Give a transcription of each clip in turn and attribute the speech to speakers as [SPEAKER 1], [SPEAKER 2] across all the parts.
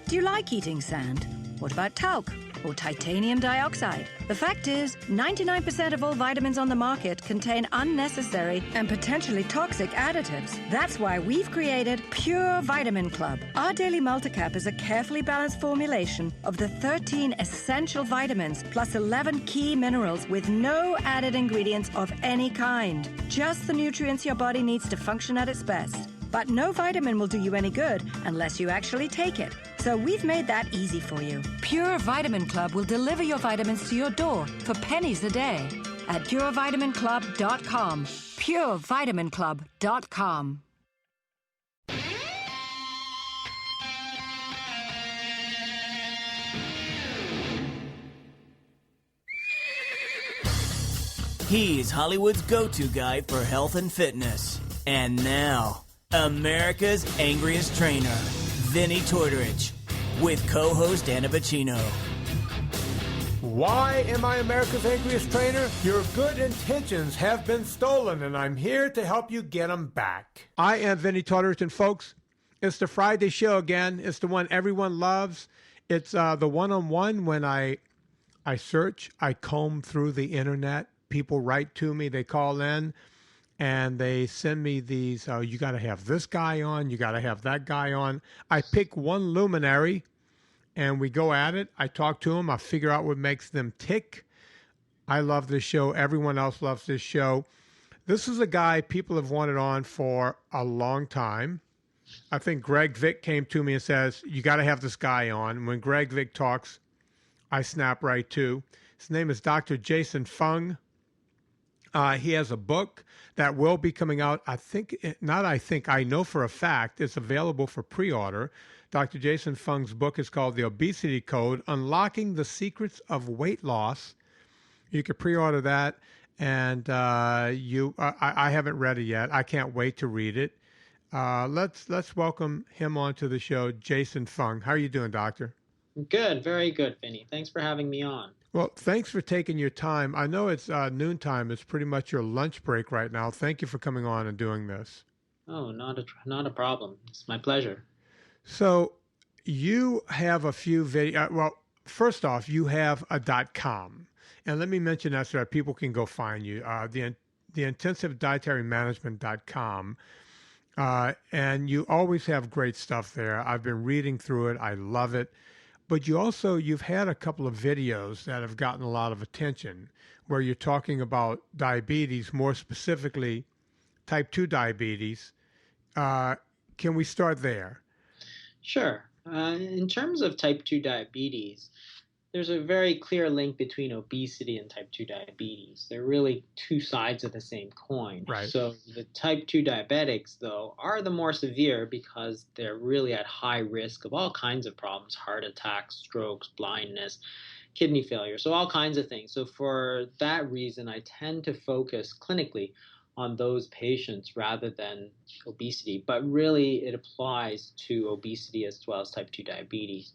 [SPEAKER 1] Do you like eating sand? What about talc or titanium dioxide? The fact is, 99% of all vitamins on the market contain unnecessary and potentially toxic additives. That's why we've created Pure Vitamin Club. Our daily multicap is a carefully balanced formulation of the 13 essential vitamins plus 11 key minerals with no added ingredients of any kind. Just the nutrients your body needs to function at its best. But no vitamin will do you any good unless you actually take it. So we've made that easy for you. Pure Vitamin Club will deliver your vitamins to your door for pennies a day at purevitaminclub.com. purevitaminclub.com.
[SPEAKER 2] He's Hollywood's go-to guy for health and fitness. And now, America's angriest trainer, Vinny Tortorich, with co-host Anna Bacino.
[SPEAKER 3] Why am I America's angriest trainer? Your good intentions have been stolen, and I'm here to help you get them back. I am Vinny Tortorich, and folks, it's the Friday show again. It's the one everyone loves. It's the one-on-one when I search, I comb through the internet. People write to me, they call in, and they send me these, you got to have this guy on, you got to have that guy on. I pick one luminary, and we go at it. I talk to them. I figure out what makes them tick. I love this show. Everyone else loves this show. This is a guy people have wanted on for a long time. I think Greg Vick came to me and says, you got to have this guy on. When Greg Vick talks, I snap right to. His name is Dr. Jason Fung. He has a book that will be coming out. I know for a fact it's available for pre-order. Dr. Jason Fung's book is called The Obesity Code, Unlocking the Secrets of Weight Loss. You can pre-order that, and I haven't read it yet. I can't wait to read it. Let's welcome him onto the show, Jason Fung. How are you doing, Doctor?
[SPEAKER 4] Good, very good, Vinny. Thanks for having me on.
[SPEAKER 3] Well, thanks for taking your time. I know it's noontime. It's pretty much your lunch break right now. Thank you for coming on and doing this.
[SPEAKER 4] Oh, not a problem. It's my pleasure.
[SPEAKER 3] So you have a few videos. Well, first off, you have a .com. And let me mention that so that people can go find you. The intensivedietarymanagement.com. And you always have great stuff there. I've been reading through it. I love it. But you've had a couple of videos that have gotten a lot of attention where you're talking about diabetes, more specifically type 2 diabetes. Can we start there?
[SPEAKER 4] Sure. In terms of type 2 diabetes, there's a very clear link between obesity and type 2 diabetes. They're really two sides of the same coin.
[SPEAKER 3] Right.
[SPEAKER 4] So the type 2 diabetics, though, are the more severe because they're really at high risk of all kinds of problems: heart attacks, strokes, blindness, kidney failure, so all kinds of things. So for that reason, I tend to focus clinically on those patients rather than obesity. But really, it applies to obesity as well as type 2 diabetes.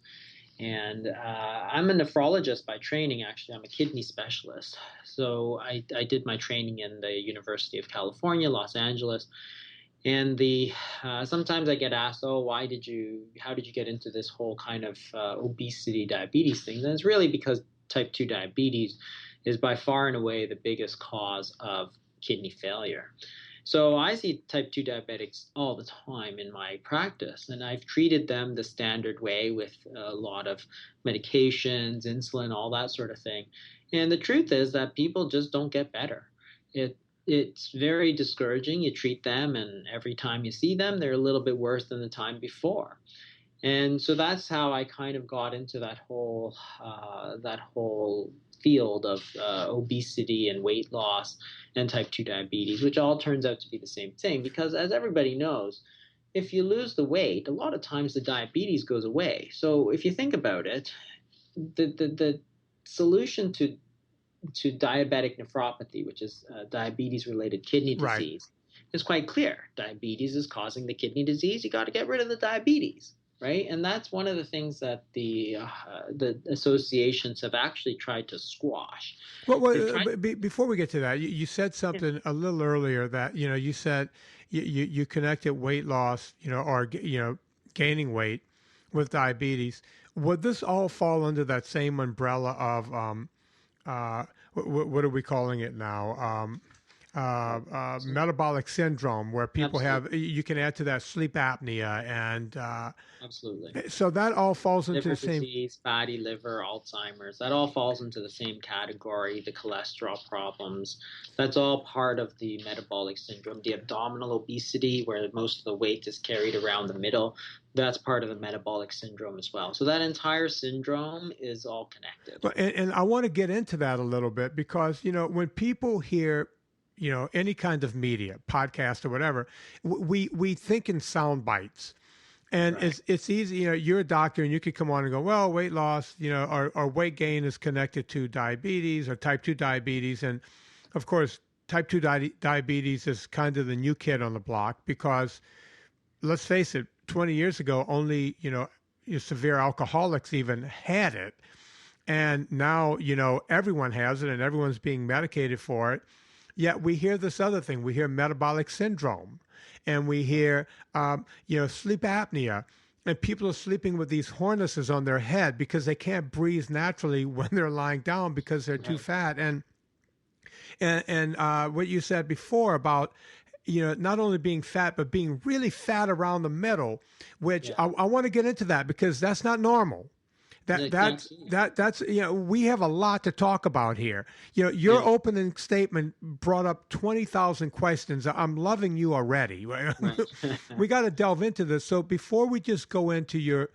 [SPEAKER 4] And I'm a nephrologist by training, actually. I'm a kidney specialist. So I did my training in the University of California, Los Angeles. And sometimes I get asked, how did you get into this whole kind of obesity, diabetes thing? And it's really because type 2 diabetes is by far and away the biggest cause of kidney failure. So I see type 2 diabetics all the time in my practice, and I've treated them the standard way with a lot of medications, insulin, all that sort of thing. And the truth is that people just don't get better. It's very discouraging. You treat them, and every time you see them, they're a little bit worse than the time before. And so that's how I kind of got into that whole field of obesity and weight loss and type 2 diabetes, which all turns out to be the same thing. Because as everybody knows, if you lose the weight, a lot of times the diabetes goes away. So if you think about it, the solution to diabetic nephropathy, which is diabetes-related kidney disease, is quite clear. Diabetes is causing the kidney disease. You got to get rid of the diabetes. Right, and that's one of the things that the associations have actually tried to squash.
[SPEAKER 3] Well, before we get to that, you said something a little earlier that you said you connected weight loss, or gaining weight with diabetes, would this all fall under that same umbrella of what are we calling it now? Metabolic syndrome, where people
[SPEAKER 4] Absolutely.
[SPEAKER 3] you can add to that sleep apnea, and
[SPEAKER 4] Absolutely.
[SPEAKER 3] so that all falls into
[SPEAKER 4] Liver
[SPEAKER 3] the same.
[SPEAKER 4] disease, fatty liver, Alzheimer's, that all falls into the same category. The cholesterol problems, that's all part of the metabolic syndrome. The abdominal obesity, where most of the weight is carried around the middle, that's part of the metabolic syndrome as well. So that entire syndrome is all connected.
[SPEAKER 3] And I want to get into that a little bit because, when people hear, any kind of media, podcast or whatever, we think in sound bites. And
[SPEAKER 4] Right.
[SPEAKER 3] it's easy, you're a doctor and you could come on and go, well, weight loss, or weight gain is connected to diabetes or type 2 diabetes. And of course, type 2 diabetes is kind of the new kid on the block because let's face it, 20 years ago, only, your severe alcoholics even had it. And now, everyone has it and everyone's being medicated for it. Yet we hear this other thing. We hear metabolic syndrome and we hear, sleep apnea. And people are sleeping with these harnesses on their head because they can't breathe naturally when they're lying down because they're too fat. And what you said before about, not only being fat, but being really fat around the middle, which I want to get into that because that's not normal. That's we have a lot to talk about here. Your opening statement brought up 20,000 questions. I'm loving you already.
[SPEAKER 4] Right.
[SPEAKER 3] We got to delve into this. So before we just go into your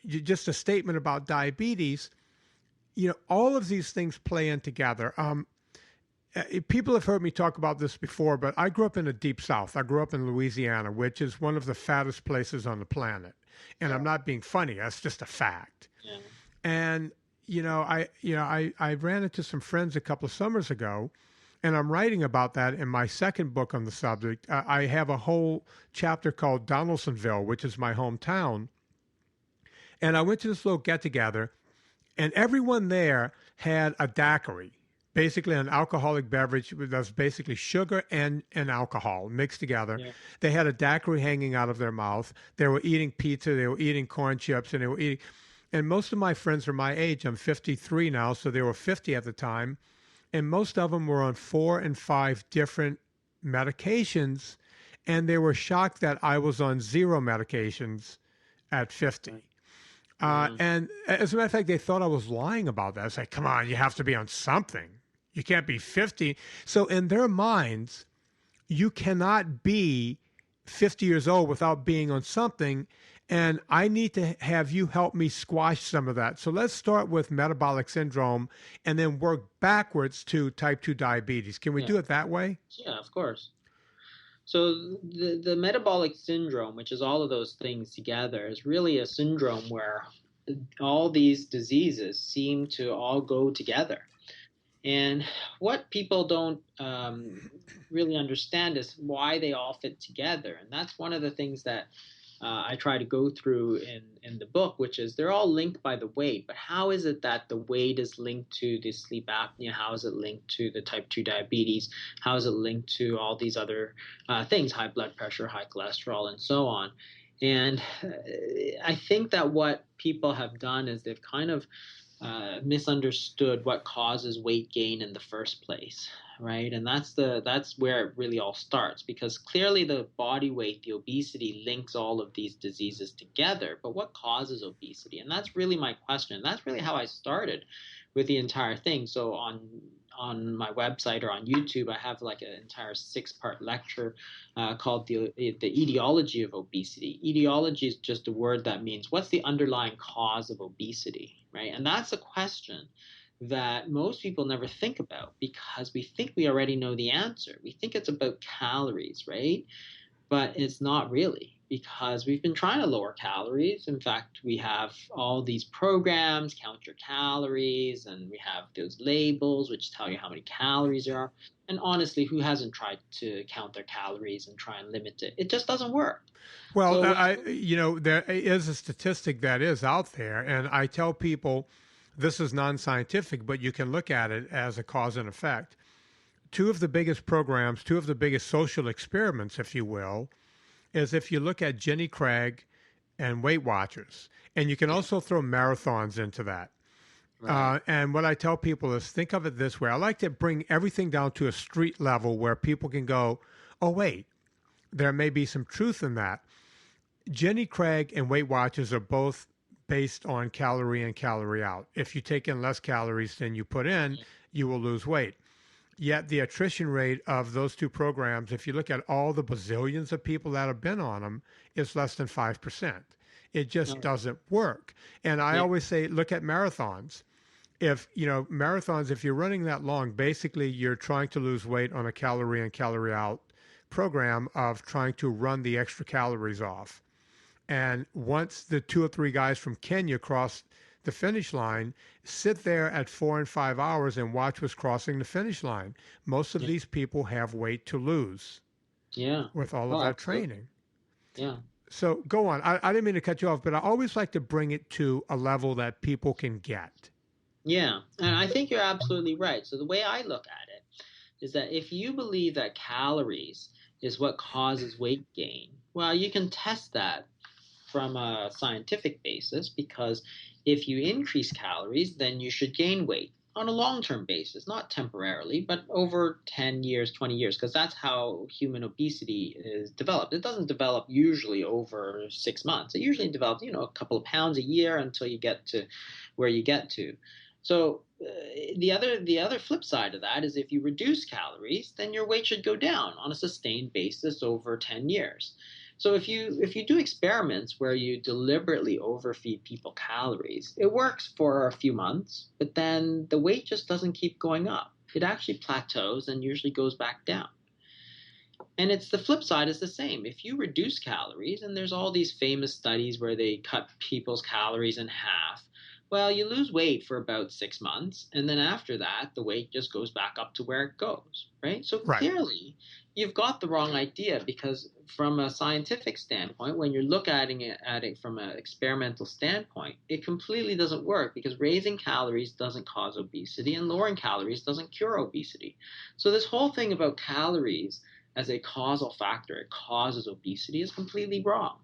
[SPEAKER 3] just a statement about diabetes, all of these things play in together. People have heard me talk about this before, but I grew up in the deep South. I grew up in Louisiana, which is one of the fattest places on the planet. And I'm not being funny. That's just a fact.
[SPEAKER 4] Yeah.
[SPEAKER 3] And, I ran into some friends a couple of summers ago, and I'm writing about that in my second book on the subject. I have a whole chapter called Donaldsonville, which is my hometown. And I went to this little get-together, and everyone there had a daiquiri, basically an alcoholic beverage that's basically sugar and alcohol mixed together. Yeah. They had a daiquiri hanging out of their mouth. They were eating pizza. They were eating corn chips, and they were eating. And most of my friends are my age. I'm 53 now, so they were 50 at the time. And most of them were on 4 and 5 different medications, and they were shocked that I was on 0 medications at 50. And as a matter of fact, they thought I was lying about that. I was like, come on, you have to be on something. You can't be 50. So in their minds, you cannot be 50 years old without being on something. And I need to have you help me squash some of that. So let's start with metabolic syndrome and then work backwards to type 2 diabetes. Can we do it that way?
[SPEAKER 4] Yeah, of course. So the metabolic syndrome, which is all of those things together, is really a syndrome where all these diseases seem to all go together. And what people don't really understand is why they all fit together. And that's one of the things that I try to go through in the book, which is they're all linked by the weight. But how is it that the weight is linked to the sleep apnea? How is it linked to the type 2 diabetes? How is it linked to all these other things, high blood pressure, high cholesterol, and so on? And I think that what people have done is they've kind of misunderstood what causes weight gain in the first place, right? And that's where it really all starts, because clearly the body weight, the obesity, links all of these diseases together. But what causes obesity? And that's really my question. That's really how I started with the entire thing. So on my website or on YouTube, I have like an entire 6-part lecture called the etiology of obesity. Etiology is just a word that means what's the underlying cause of obesity, right? And that's a question that most people never think about because we think we already know the answer. We think it's about calories, right? But it's not really, because we've been trying to lower calories. In fact, we have all these programs, count your calories, and we have those labels which tell you how many calories there are. And honestly, who hasn't tried to count their calories and try and limit it? It just doesn't work.
[SPEAKER 3] Well, there is a statistic that is out there, and I tell people this is non-scientific, but you can look at it as a cause and effect. 2 of the biggest programs, 2 of the biggest social experiments, if you will, is if you look at Jenny Craig and Weight Watchers. And you can also throw marathons into that.
[SPEAKER 4] Right.
[SPEAKER 3] And what I tell people is think of it this way. I like to bring everything down to a street level where people can go, oh, wait, there may be some truth in that. Jenny Craig and Weight Watchers are both based on calorie in, calorie out. If you take in less calories than you put in, you will lose weight. Yet the attrition rate of those two programs, if you look at all the bazillions of people that have been on them, is less than 5%. It just doesn't work. And I always say, look at marathons. If, marathons, if you're running that long, basically you're trying to lose weight on a calorie in, calorie out program of trying to run the extra calories off. And once the 2 or 3 guys from Kenya cross the finish line, sit there at 4 and 5 hours and watch what's crossing the finish line. Most of these people have weight to lose.
[SPEAKER 4] Yeah.
[SPEAKER 3] With all of that training.
[SPEAKER 4] Yeah.
[SPEAKER 3] So go on. I didn't mean to cut you off, but I always like to bring it to a level that people can get.
[SPEAKER 4] Yeah. And I think you're absolutely right. So the way I look at it is that if you believe that calories is what causes weight gain, well, you can test that from a scientific basis, because if you increase calories, then you should gain weight on a long-term basis, not temporarily, but over 10 years, 20 years, because that's how human obesity is developed. It doesn't develop usually over 6 months. It usually develops, a couple of pounds a year until you get to where you get to. So the other flip side of that is if you reduce calories, then your weight should go down on a sustained basis over 10 years. So if you do experiments where you deliberately overfeed people calories, it works for a few months, but then the weight just doesn't keep going up. It actually plateaus and usually goes back down. And it's the flip side is the same. If you reduce calories, and there's all these famous studies where they cut people's calories in half, well, you lose weight for about 6 months, and then after that, the weight just goes back up to where it goes, right? So clearly, you've got the wrong idea, because from a scientific standpoint, when you're looking at it from an experimental standpoint, it completely doesn't work, because raising calories doesn't cause obesity and lowering calories doesn't cure obesity. So this whole thing about calories as a causal factor, it causes obesity, is completely wrong.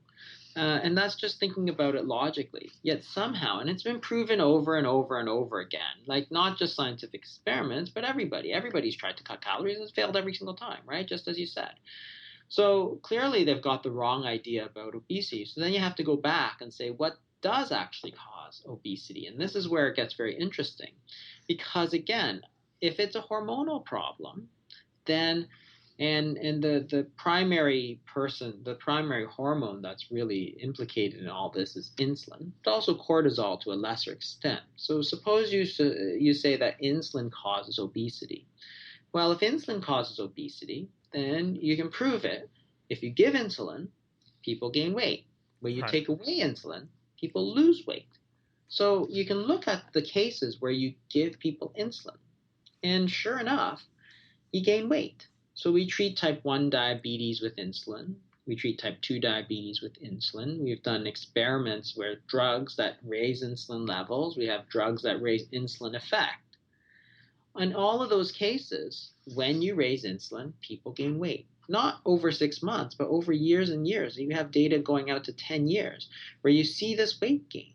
[SPEAKER 4] And that's just thinking about it logically. Yet somehow, and it's been proven over and over and over again, like not just scientific experiments, but everybody's tried to cut calories and it's failed every single time, right? Just as you said. So clearly they've got the wrong idea about obesity. So then you have to go back and say, what does actually cause obesity? And this is where it gets very interesting. Because again, if it's a hormonal problem, then and the primary hormone that's really implicated in all this is insulin, but also cortisol to a lesser extent. So suppose you say that insulin causes obesity. Well, if insulin causes obesity, then you can prove it. If you give insulin, people gain weight. When you take away insulin, people lose weight. So you can look at the cases where you give people insulin, and sure enough, you gain weight. So we treat type 1 diabetes with insulin. We treat type 2 diabetes with insulin. We've done experiments where drugs that raise insulin levels, we have drugs that raise insulin effect. In all of those cases, when you raise insulin, people gain weight. Not over 6 months, but over years and years. You have data going out to 10 years where you see this weight gain.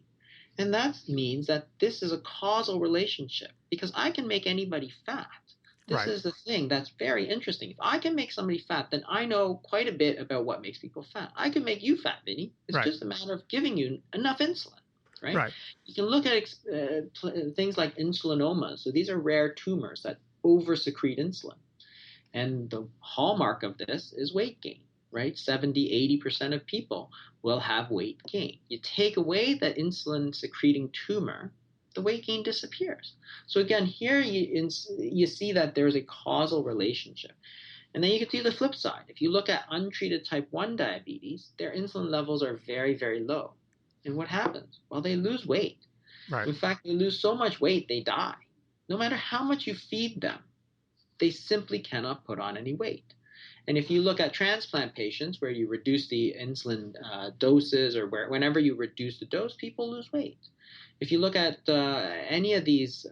[SPEAKER 4] And that means that this is a causal relationship, because I can make anybody fat. This is the thing that's very interesting. If I can make somebody fat, then I know quite a bit about what makes people fat. I can make you fat, Vinny. It's just a matter of giving you enough insulin, right? You can look at things like insulinomas. So these are rare tumors that over-secrete insulin. And the hallmark of this is weight gain, right? 70, 80% of people will have weight gain. You take away that insulin-secreting tumor, the weight gain disappears. So again, here you see that there's a causal relationship. And then you can see the flip side. If you look at untreated type 1 diabetes, their insulin levels are very, very low. And what happens? Well, they lose weight. In fact, they lose so much weight, they die. No matter how much you feed them, they simply cannot put on any weight. And if you look at transplant patients where you reduce the insulin doses, or whenever you reduce the dose, people lose weight. If you look at any of these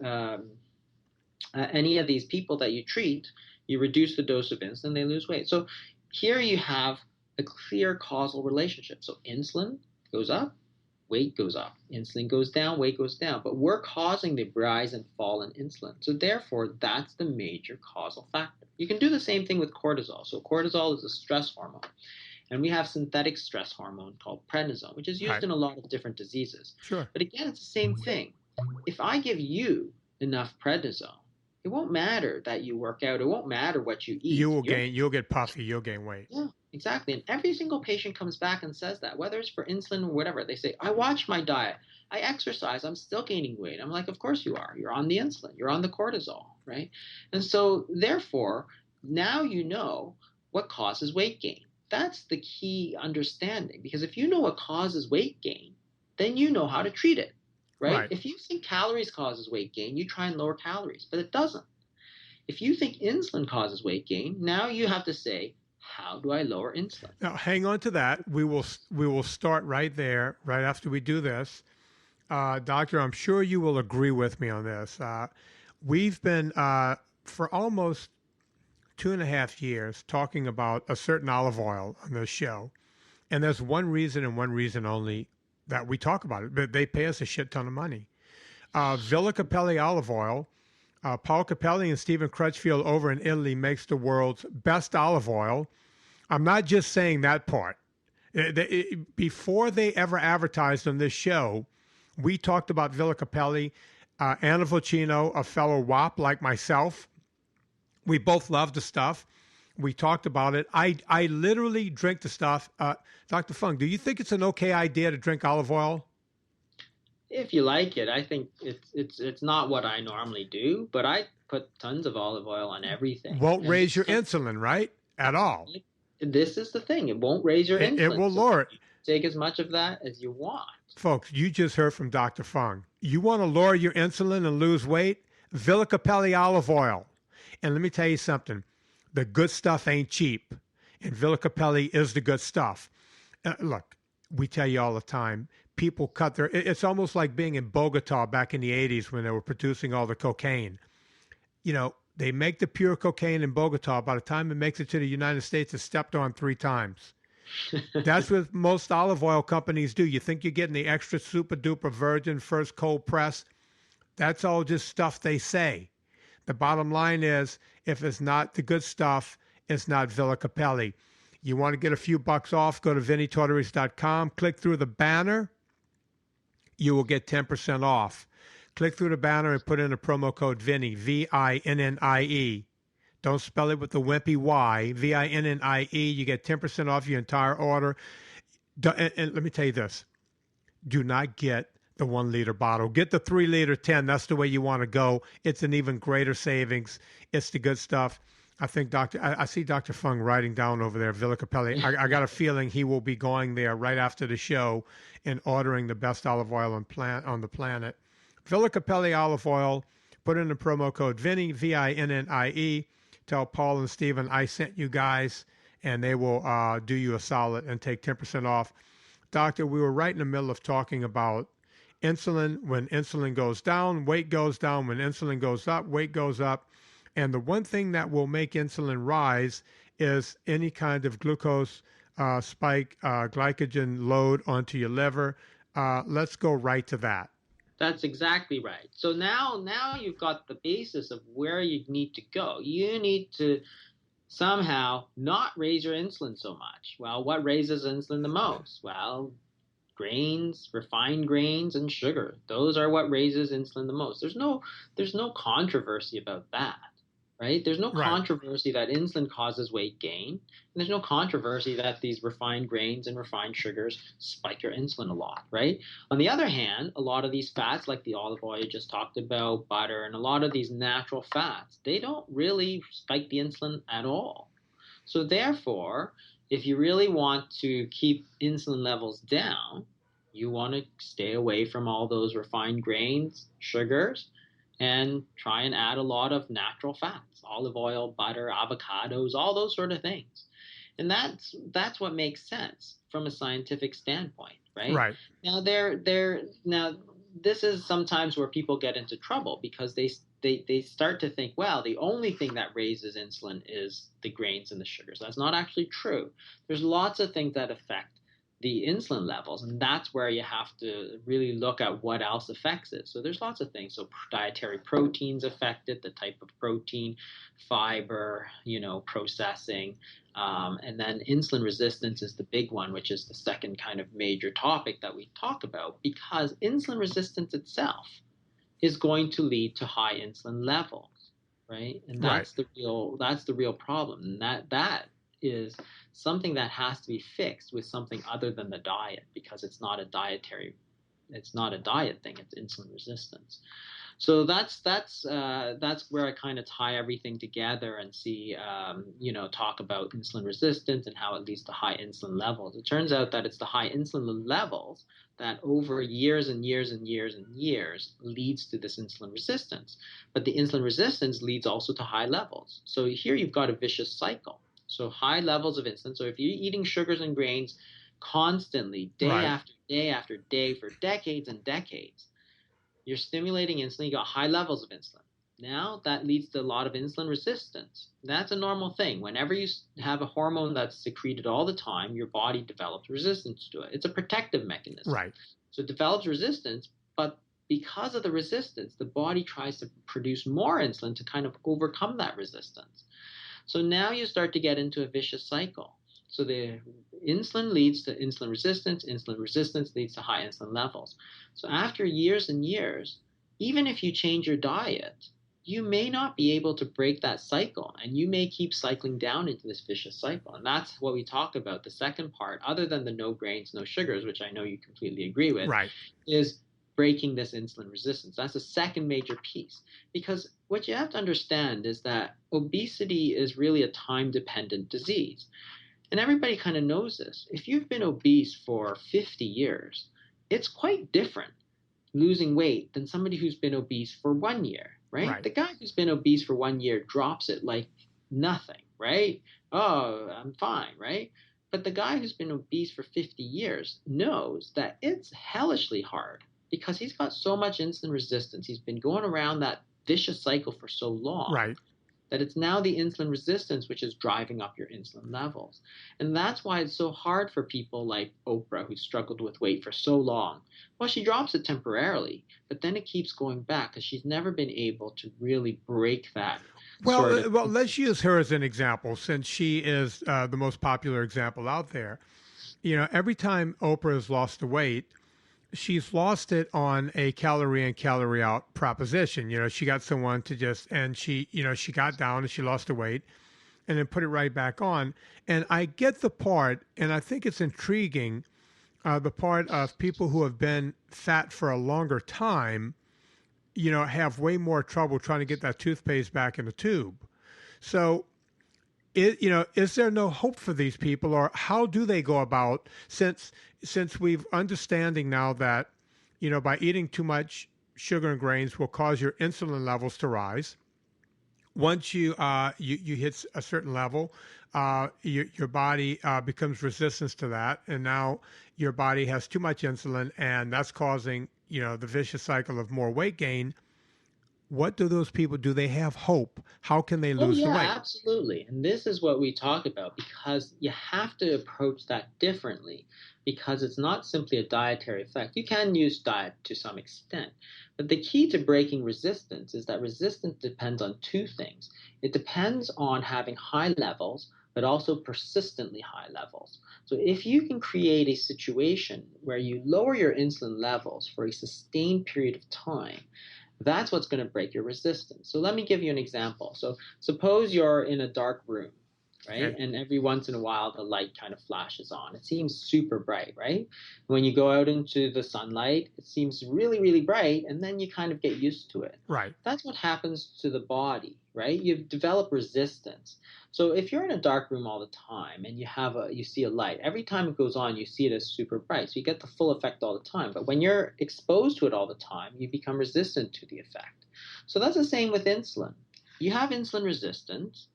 [SPEAKER 4] people that you treat, you reduce the dose of insulin, they lose weight. So here you have a clear causal relationship. So insulin goes up, weight goes up. Insulin goes down, weight goes down. But we're causing the rise and fall in insulin. So therefore, that's the major causal factor. You can do the same thing with cortisol. So cortisol is a stress hormone. And we have synthetic stress hormone called prednisone, which is used in a lot of different diseases.
[SPEAKER 3] Sure.
[SPEAKER 4] But again, it's the same thing. If I give you enough prednisone, it won't matter that you work out. It won't matter what you eat.
[SPEAKER 3] You'll get puffy. You'll gain weight.
[SPEAKER 4] Yeah, exactly. And every single patient comes back and says that, whether it's for insulin or whatever. They say, I watch my diet. I exercise. I'm still gaining weight. I'm like, of course you are. You're on the insulin. You're on the cortisol, right? And so therefore, now you know what causes weight gain. That's the key understanding, because if you know what causes weight gain, then you know how to treat it, right? If you think calories causes weight gain, you try and lower calories, but it doesn't. If you think insulin causes weight gain, now you have to say, how do I lower insulin?
[SPEAKER 3] Now, hang on to that. We will start right there, right after we do this. Doctor, I'm sure you will agree with me on this. We've been, for almost 2.5 years, talking about a certain olive oil on this show. And there's one reason and one reason only that we talk about it, but they pay us a shit ton of money. Villa Capelli olive oil, Paul Capelli and Stephen Crutchfield over in Italy makes the world's best olive oil. I'm not just saying that part. Before they ever advertised on this show, we talked about Villa Capelli, Anna Vocino, a fellow WAP like myself. We both love the stuff. We talked about it. I literally drink the stuff. Dr. Fung, do you think it's an okay idea to drink olive oil?
[SPEAKER 4] If you like it, I think it's not what I normally do, but I put tons of olive oil on everything.
[SPEAKER 3] Won't raise your insulin, right? At all.
[SPEAKER 4] This is the thing. It won't raise your insulin.
[SPEAKER 3] It will lower it.
[SPEAKER 4] Take as much of that as you want.
[SPEAKER 3] Folks, you just heard from Dr. Fung. You want to lower your insulin and lose weight? Villa Capelli olive oil. And let me tell you something. The good stuff ain't cheap. And Villa Capelli is the good stuff. Look, we tell you all the time, people cut their... It's almost like being in Bogota back in the 80s when they were producing all the cocaine. You know, they make the pure cocaine in Bogota. By the time it makes it to the United States, it's stepped on 3 times. That's what most olive oil companies do. You think you're getting the extra super duper virgin first cold press? That's all just stuff they say. The bottom line is, if it's not the good stuff, it's not Villa Capelli. You want to get a few bucks off, go to VinnyTortorich.com, click through the banner, you will get 10% off. Click through the banner and put in the promo code Vinny, VINNIE. Don't spell it with the wimpy Y, VINNIE. You get 10% off your entire order. And let me tell you this, do not get the 1 liter bottle. Get the 3 liter 10. That's the way you want to go. It's an even greater savings. It's the good stuff. I think I see Dr. Fung writing down over there, Villa Capelli. I got a feeling he will be going there right after the show and ordering the best olive oil on the planet. Villa Capelli olive oil. Put in the promo code Vinny, VINNIE. Tell Paul and Stephen I sent you guys, and they will do you a solid and take 10% off. Doctor, we were right in the middle of talking about insulin. When insulin goes down, weight goes down. When insulin goes up, weight goes up. And the one thing that will make insulin rise is any kind of glucose spike, glycogen load onto your liver. Let's go right to that.
[SPEAKER 4] That's exactly right. So now you've got the basis of where you need to go. You need to somehow not raise your insulin so much. Well, what raises insulin the most? Well, grains, refined grains, and sugar. Those are what raises insulin the most. There's no controversy about that, right? There's no controversy that insulin causes weight gain, and there's no controversy that these refined grains and refined sugars spike your insulin a lot, right? On the other hand, a lot of these fats, like the olive oil you just talked about, butter, and a lot of these natural fats, they don't really spike the insulin at all. So therefore, if you really want to keep insulin levels down, you want to stay away from all those refined grains, sugars, and try and add a lot of natural fats, olive oil, butter, avocados, all those sort of things. And that's what makes sense from a scientific standpoint, right?
[SPEAKER 3] Right.
[SPEAKER 4] Now this is sometimes where people get into trouble because they start to think, well, the only thing that raises insulin is the grains and the sugars. That's not actually true. There's lots of things that affect the insulin levels, and that's where you have to really look at what else affects it. So there's lots of things. So dietary proteins affect it, the type of protein, fiber, processing, and then insulin resistance is the big one, which is the second kind of major topic that we talk about, because insulin resistance itself is going to lead to high insulin levels, right? And that's the real problem. And that is something that has to be fixed with something other than the diet, because it's not a diet thing, it's insulin resistance. So that's where I kind of tie everything together and see, talk about insulin resistance and how it leads to high insulin levels. It turns out that it's the high insulin levels that over years and years and years and years leads to this insulin resistance. But the insulin resistance leads also to high levels. So here you've got a vicious cycle. So high levels of insulin. So if you're eating sugars and grains constantly, day after day after day for decades and decades, you're stimulating insulin, you got high levels of insulin. Now that leads to a lot of insulin resistance. That's a normal thing. Whenever you have a hormone that's secreted all the time, your body develops resistance to it. It's a protective mechanism.
[SPEAKER 3] Right.
[SPEAKER 4] So it develops resistance, but because of the resistance, the body tries to produce more insulin to kind of overcome that resistance. So now you start to get into a vicious cycle. So the insulin leads to insulin resistance leads to high insulin levels. So after years and years, even if you change your diet, you may not be able to break that cycle, and you may keep cycling down into this vicious cycle. And that's what we talk about. The second part, other than the no grains, no sugars, which I know you completely agree with, is breaking this insulin resistance. That's the second major piece. Because what you have to understand is that obesity is really a time-dependent disease. And everybody kind of knows this. If you've been obese for 50 years, it's quite different losing weight than somebody who's been obese for 1 year, right? The guy who's been obese for 1 year drops it like nothing, right? Oh, I'm fine, right? But the guy who's been obese for 50 years knows that it's hellishly hard because he's got so much insulin resistance. He's been going around that vicious cycle for so long that it's now the insulin resistance which is driving up your insulin levels. And that's why it's so hard for people like Oprah, who struggled with weight for so long. Well, she drops it temporarily, but then it keeps going back because she's never been able to really break that.
[SPEAKER 3] Well, let's use her as an example, since she is the most popular example out there. Every time Oprah has lost the weight, she's lost it on a calorie in, calorie out proposition. She got someone to she got down and she lost the weight and then put it right back on. And I get the part, and I think it's intriguing, the part of people who have been fat for a longer time, have way more trouble trying to get that toothpaste back in the tube. So, is there no hope for these people, or how do they go about, since we've understanding now that, by eating too much sugar and grains will cause your insulin levels to rise. Once you hit a certain level, your body becomes resistant to that, and now your body has too much insulin, and that's causing the vicious cycle of more weight gain. What do those people do? They have hope. How can they lose the weight?
[SPEAKER 4] Absolutely. And this is what we talk about, because you have to approach that differently, because it's not simply a dietary effect. You can use diet to some extent, but the key to breaking resistance is that resistance depends on two things. It depends on having high levels, but also persistently high levels. So if you can create a situation where you lower your insulin levels for a sustained period of time, that's what's going to break your resistance. So let me give you an example. So suppose you're in a dark room, right? Okay. And every once in a while, the light kind of flashes on. It seems super bright, right? When you go out into the sunlight, it seems really, really bright, and then you kind of get used to it.
[SPEAKER 3] Right.
[SPEAKER 4] That's what happens to the body, right? You develop resistance. So if you're in a dark room all the time and you see a light, every time it goes on, you see it as super bright. So you get the full effect all the time. But when you're exposed to it all the time, you become resistant to the effect. So that's the same with insulin. You have insulin resistance.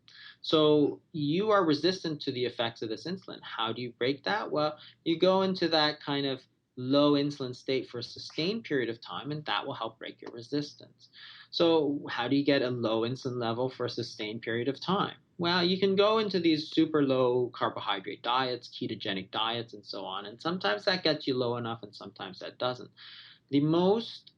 [SPEAKER 4] So you are resistant to the effects of this insulin. How do you break that? Well, you go into that kind of low insulin state for a sustained period of time, and that will help break your resistance. So, how do you get a low insulin level for a sustained period of time? Well, you can go into these super low carbohydrate diets, ketogenic diets, and so on. And sometimes that gets you low enough, and sometimes that doesn't. The most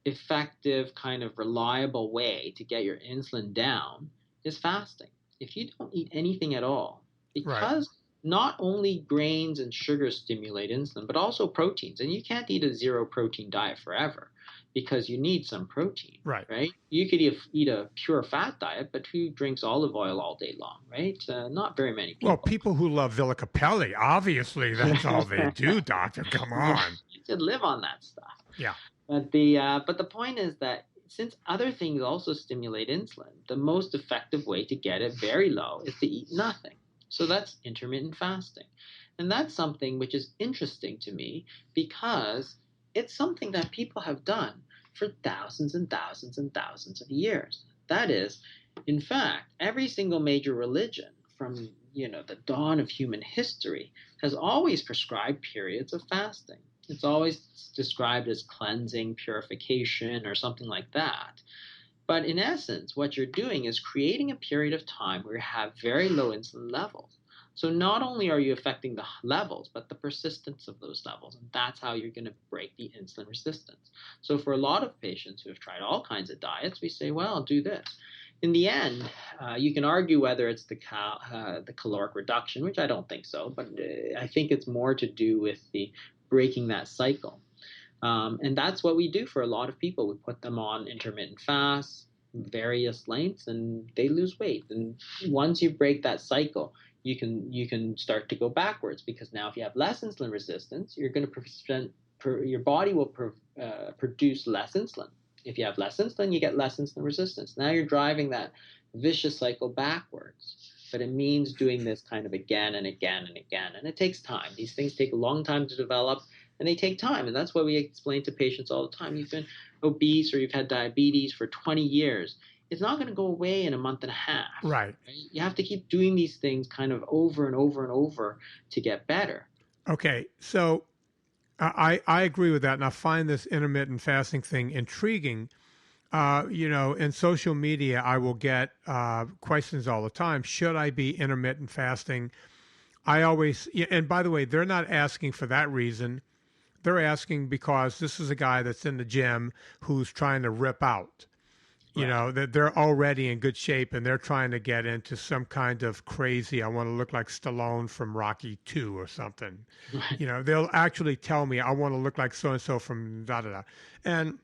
[SPEAKER 4] effective, kind of reliable way to get your insulin down is fasting. If you don't eat anything at all,
[SPEAKER 3] Right.
[SPEAKER 4] because not only grains and sugars stimulate insulin, but also proteins. And you can't eat a zero protein diet forever because you need some protein,
[SPEAKER 3] Right.
[SPEAKER 4] right? You could eat a pure fat diet, but who drinks olive oil all day long, right? Not very many
[SPEAKER 3] Well,
[SPEAKER 4] people.
[SPEAKER 3] people who love Villa Capelli, obviously that's all they do, doctor. Come
[SPEAKER 4] Yeah,
[SPEAKER 3] on.
[SPEAKER 4] you should live on that stuff.
[SPEAKER 3] Yeah.
[SPEAKER 4] But the point is that since other things also stimulate insulin, the most effective way to get it very low is to eat nothing. So that's intermittent fasting. And that's something which is interesting to me because it's something that people have done for thousands and thousands and thousands of years. That is, in fact, every single major religion from the dawn of human history has always prescribed periods of fasting. It's always described as cleansing, purification, or something like that. But in essence, what you're doing is creating a period of time where you have very low insulin levels. So not only are you affecting the levels, but the persistence of those levels. And that's how you're going to break the insulin resistance. So for a lot of patients who have tried all kinds of diets, we say, well, do this. In the end, you can argue whether it's the caloric reduction, which I don't think so, but I think it's more to do with the breaking that cycle. And that's what we do for a lot of people. We put them on intermittent fasts, various lengths, and they lose weight. And once you break that cycle, you can start to go backwards because now if you have less insulin resistance, you're going to your body will produce less insulin. If you have less insulin, you get less insulin resistance. Now you're driving that vicious cycle backwards. But it means doing this kind of again and again and again. And it takes time. These things take a long time to develop and they take time. And that's why we explain to patients all the time. You've been obese or you've had diabetes for 20 years. It's not going to go away in a month and a half.
[SPEAKER 3] Right.
[SPEAKER 4] You have to keep doing these things kind of over and over and over to get better.
[SPEAKER 3] Okay. So I agree with that. And I find this intermittent fasting thing intriguing. In social media, I will get questions all the time. Should I be intermittent fasting? I always, and by the way, they're not asking for that reason. They're asking because this is a guy that's in the gym who's trying to rip out. That they're already in good shape and they're trying to get into some kind of crazy, I want to look like Stallone from Rocky 2 or something.
[SPEAKER 4] Right.
[SPEAKER 3] They'll actually tell me, I want to look like so-and-so from da-da-da. And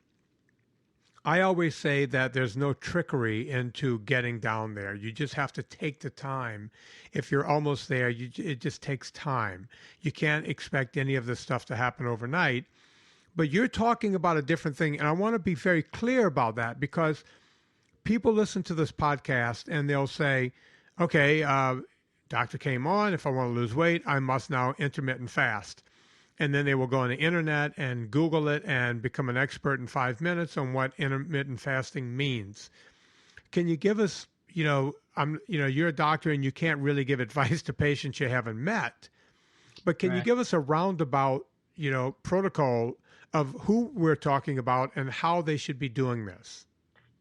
[SPEAKER 3] I always say that there's no trickery into getting down there. You just have to take the time. If you're almost there, it just takes time. You can't expect any of this stuff to happen overnight. But you're talking about a different thing, and I want to be very clear about that because people listen to this podcast and they'll say, okay, doctor came on. If I want to lose weight, I must now intermittent fast. And then they will go on the internet and Google it and become an expert in 5 minutes on what intermittent fasting means. Can you give us, you're a doctor and you can't really give advice to patients you haven't met, but can you give us a roundabout, protocol of who we're talking about and how they should be doing this?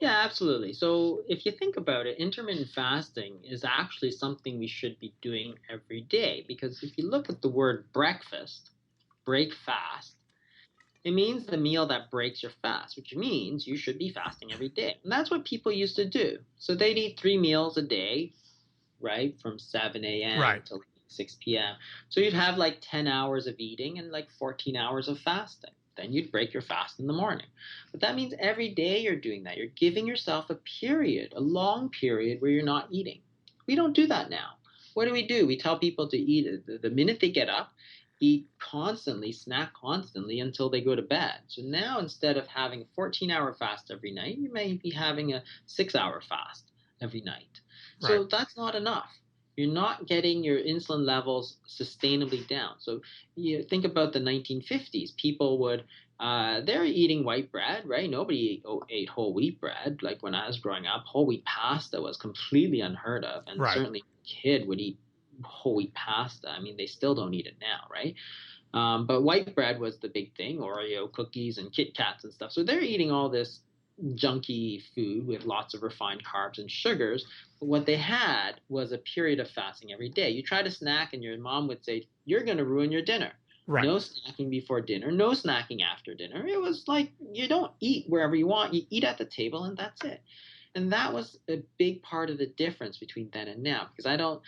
[SPEAKER 4] Yeah, absolutely. So if you think about it, intermittent fasting is actually something we should be doing every day because if you look at the word breakfast, break fast, it means the meal that breaks your fast, which means you should be fasting every day. And that's what people used to do. So they'd eat 3 meals a day, right, from 7 a.m.
[SPEAKER 3] Right.
[SPEAKER 4] to 6 p.m. So you'd have like 10 hours of eating and like 14 hours of fasting. Then you'd break your fast in the morning. But that means every day you're doing that. You're giving yourself a period, a long period where you're not eating. We don't do that now. What do? We tell people to eat the minute they get up, eat constantly, snack constantly until they go to bed. So now instead of having a 14-hour fast every night, you may be having a 6-hour fast every night. So
[SPEAKER 3] Right.
[SPEAKER 4] that's not enough. You're not getting your insulin levels sustainably down. So you think about the 1950s. People would, they're eating white bread, right? Nobody ate whole wheat bread. Like when I was growing up, whole wheat pasta was completely unheard of. And
[SPEAKER 3] Right.
[SPEAKER 4] certainly a kid would eat whole wheat pasta. I mean, they still don't eat it now, right? But white bread was the big thing, Oreo cookies and Kit Kats and stuff. So they're eating all this junky food with lots of refined carbs and sugars. But what they had was a period of fasting every day. You try to snack, and your mom would say, "You're going to ruin your dinner."
[SPEAKER 3] Right.
[SPEAKER 4] No snacking before dinner, no snacking after dinner. It was like you don't eat wherever you want. You eat at the table, and that's it. And that was a big part of the difference between then and now, because I don't,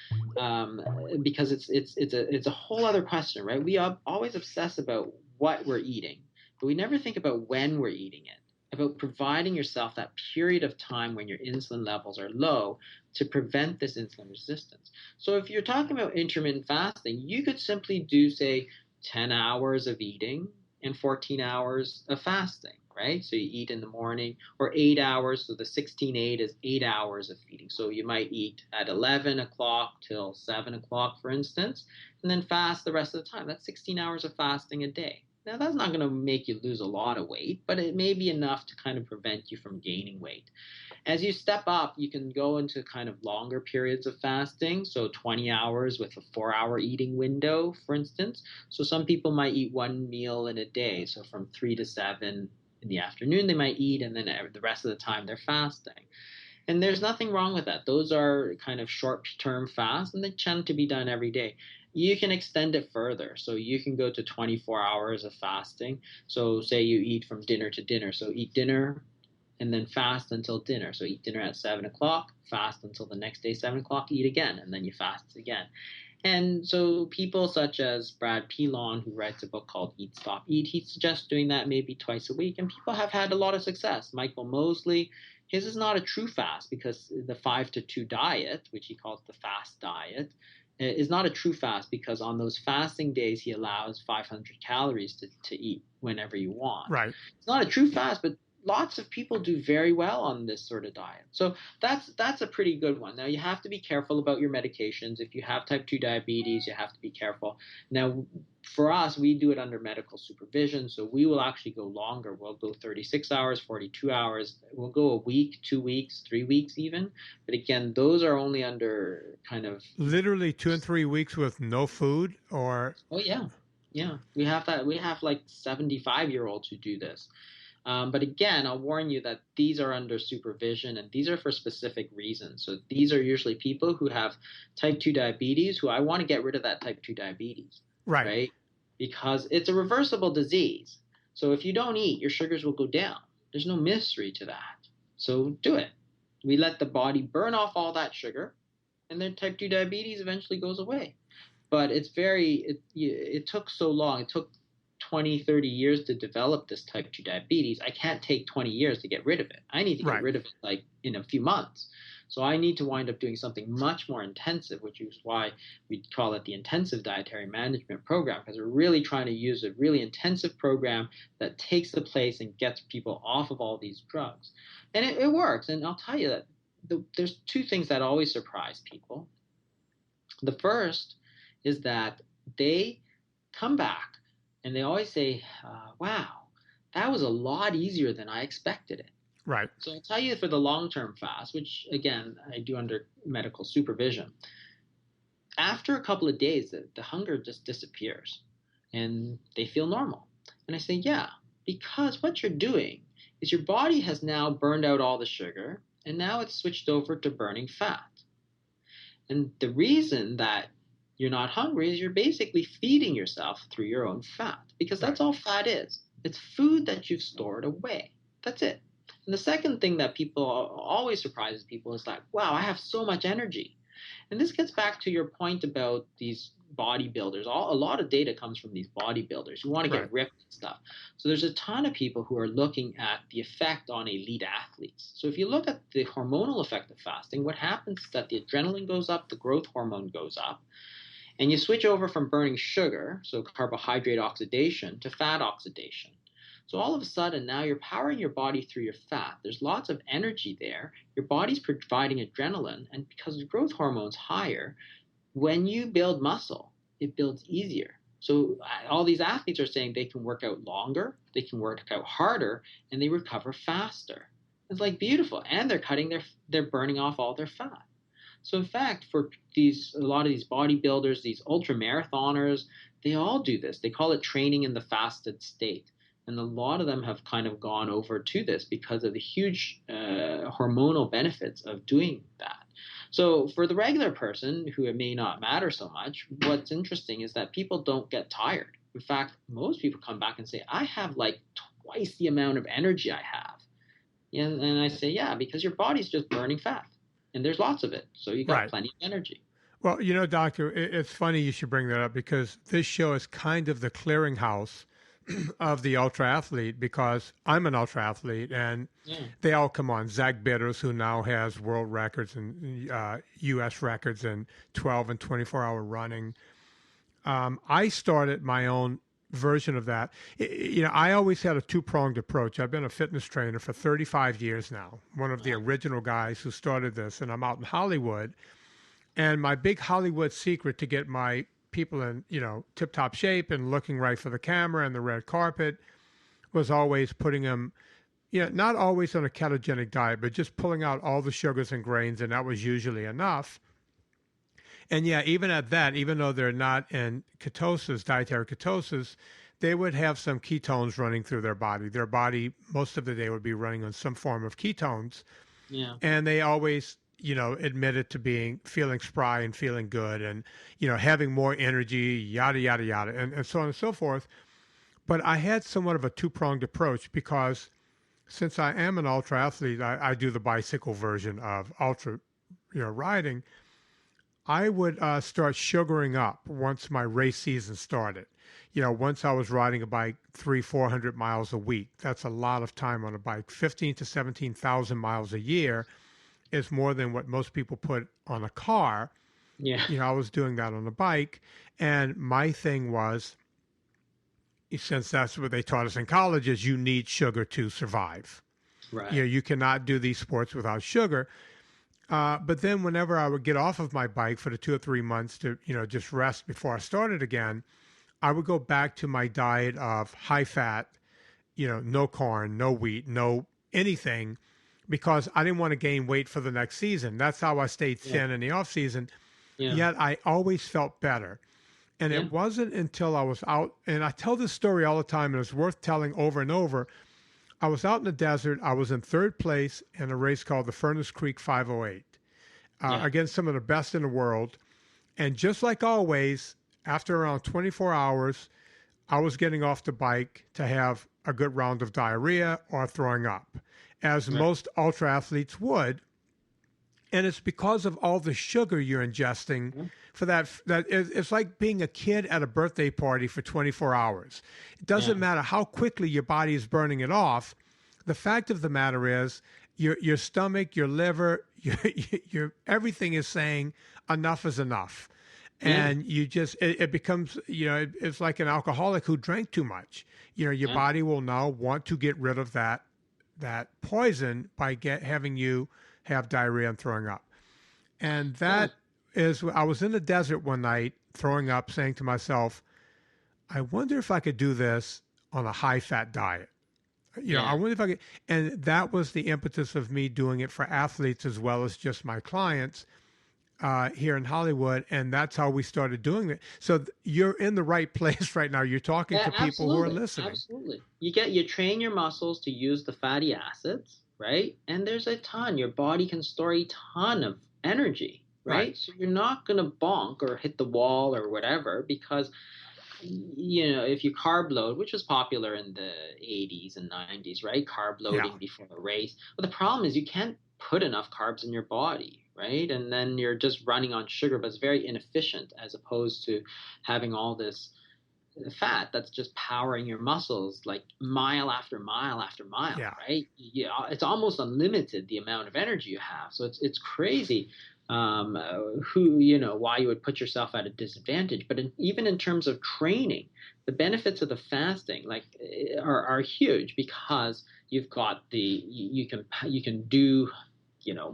[SPEAKER 4] because it's a whole other question, right? We always obsess about what we're eating, but we never think about when we're eating it, about providing yourself that period of time when your insulin levels are low to prevent this insulin resistance. So if you're talking about intermittent fasting, you could simply do, say, 10 hours of eating and 14 hours of fasting, right? So you eat in the morning, or 8 hours. So the 16-8 is 8 hours of feeding. So you might eat at 11 o'clock till 7 o'clock, for instance, and then fast the rest of the time. That's 16 hours of fasting a day. Now, that's not going to make you lose a lot of weight, but it may be enough to kind of prevent you from gaining weight. As you step up, you can go into kind of longer periods of fasting, so 20 hours with a 4-hour eating window, for instance. So some people might eat one meal in a day, so from 3 to 7 in the afternoon they might eat, and then the rest of the time they're fasting. And there's nothing wrong with that. Those are kind of short-term fasts, and they tend to be done every day. You can extend it further. So you can go to 24 hours of fasting. So say you eat from dinner to dinner. So eat dinner and then fast until dinner. So eat dinner at 7 o'clock, fast until the next day, 7 o'clock, eat again, and then you fast again. And so people such as Brad Pilon, who writes a book called Eat, Stop, Eat, he suggests doing that maybe twice a week, and people have had a lot of success. Michael Mosley, his is not a true fast, because the 5-2 diet, which he calls the fast diet, is not a true fast, because on those fasting days he allows 500 calories to eat whenever you want.
[SPEAKER 3] Right.
[SPEAKER 4] It's not a true fast, but lots of people do very well on this sort of diet. So that's a pretty good one. Now, you have to be careful about your medications. If you have type 2 diabetes, you have to be careful. Now, for us, we do it under medical supervision, so we will actually go longer. We'll go 36 hours, 42 hours. We'll go a week, 2 weeks, 3 weeks even. But again, those are only under kind of...
[SPEAKER 3] Literally 2 and 3 weeks with no food, or...
[SPEAKER 4] Oh, yeah. Yeah. We have that. We have like 75-year-olds who do this. But again, I'll warn you that these are under supervision, and these are for specific reasons. So these are usually people who have type 2 diabetes, who I want to get rid of that type 2 diabetes. Right? Because it's a reversible disease. So if you don't eat, your sugars will go down. There's no mystery to that. So do it. We let the body burn off all that sugar, and then type 2 diabetes eventually goes away. But it took so long. It took 20, 30 years to develop this type 2 diabetes. I can't take 20 years to get rid of it. I need to get rid of it like in a few months. So I need to wind up doing something much more intensive, which is why we call it the intensive dietary management program, because we're really trying to use a really intensive program that takes the place and gets people off of all these drugs. And it works. And I'll tell you that there's two things that always surprise people. The first is that they come back and they always say, wow, that was a lot easier than I expected it.
[SPEAKER 3] Right.
[SPEAKER 4] So I'll tell you, for the long-term fast, which, again, I do under medical supervision, after a couple of days, the hunger just disappears and they feel normal. And I say, yeah, because what you're doing is your body has now burned out all the sugar, and now it's switched over to burning fat. And the reason that you're not hungry is you're basically feeding yourself through your own fat, because that's all fat is. It's food that you've stored away. That's it. And the second thing that people always surprises people is like, wow, I have so much energy. And this gets back to your point about these bodybuilders. A lot of data comes from these bodybuilders who want to get ripped and stuff. So there's a ton of people who are looking at the effect on elite athletes. So if you look at the hormonal effect of fasting, what happens is that the adrenaline goes up, the growth hormone goes up, and you switch over from burning sugar, so carbohydrate oxidation, to fat oxidation. So all of a sudden, now you're powering your body through your fat. There's lots of energy there. Your body's providing adrenaline, and because the growth hormone's higher, when you build muscle, it builds easier. So all these athletes are saying they can work out longer, they can work out harder, and they recover faster. It's like beautiful, and they're burning off all their fat. So in fact, for a lot of these bodybuilders, these ultra marathoners, they all do this. They call it training in the fasted state. And a lot of them have kind of gone over to this because of the huge hormonal benefits of doing that. So for the regular person who it may not matter so much, what's interesting is that people don't get tired. In fact, most people come back and say, I have like twice the amount of energy I have. And I say, yeah, because your body's just burning fat. And there's lots of it. So you got plenty of energy.
[SPEAKER 3] Well, doctor, it's funny you should bring that up because this show is kind of the clearinghouse of the ultra athlete, because I'm an ultra athlete and they all come on. Zach Bitters, who now has world records and U.S. records in 12 and 24-hour running. I started my own version of that. I always had a two-pronged approach. I've been a fitness trainer for 35 years now, one of the original guys who started this, and I'm out in Hollywood. And my big Hollywood secret to get my people in, tip-top shape and looking right for the camera and the red carpet was always putting them, not always on a ketogenic diet, but just pulling out all the sugars and grains, and that was usually enough. And even at that, even though they're not in ketosis, dietary ketosis, they would have some ketones running through their body. Their body, most of the day, would be running on some form of ketones. Yeah. And they always admitted to feeling spry and feeling good and, having more energy, yada, yada, yada, and so on and so forth. But I had somewhat of a two-pronged approach because since I am an ultra athlete, I do the bicycle version of ultra, riding. I would start sugaring up once my race season started. Once I was riding a bike 300-400 miles a week. That's a lot of time on a bike. 15 to 17,000 miles a year is more than what most people put on a car. Yeah. I was doing that on a bike. And my thing was, since that's what they taught us in college, is you need sugar to survive. Right. You cannot do these sports without sugar. But then whenever I would get off of my bike for the 2 or 3 months to, just rest before I started again, I would go back to my diet of high fat, no corn, no wheat, no anything, because I didn't want to gain weight for the next season. That's how I stayed thin in the off season. Yeah. Yet I always felt better. And it wasn't until I was out, and I tell this story all the time, and it's worth telling over and over. I was out in the desert. I was in third place in a race called the Furnace Creek 508 against some of the best in the world. And just like always, after around 24 hours, I was getting off the bike to have a good round of diarrhea or throwing up, as most ultra athletes would. And it's because of all the sugar you're ingesting for that. It's like being a kid at a birthday party for 24 hours. It doesn't matter how quickly your body is burning it off. The fact of the matter is your stomach, your liver, your everything is saying enough is enough. And you just, it becomes, it's like an alcoholic who drank too much. Your body will now want to get rid of that poison by having you have diarrhea and throwing up. And that is, I was in the desert one night throwing up, saying to myself, I wonder if I could do this on a high-fat diet. I wonder if I could. And that was the impetus of me doing it for athletes as well as just my clients here in Hollywood. And that's how we started doing it. So you're in the right place right now. You're talking to people who are listening.
[SPEAKER 4] Absolutely. You train your muscles to use the fatty acids, right? And there's a ton. Your body can store a ton of energy, right? So you're not going to bonk or hit the wall or whatever because, if you carb load, which was popular in the 80s and 90s, right? Carb loading before a race. But the problem is you can't put enough carbs in your body, right? And then you're just running on sugar, but it's very inefficient as opposed to having all this fat that's just powering your muscles like mile after mile after mile, right? It's almost unlimited the amount of energy you have. So it's crazy why you would put yourself at a disadvantage. But even in terms of training, the benefits of the fasting are huge because you've got you can do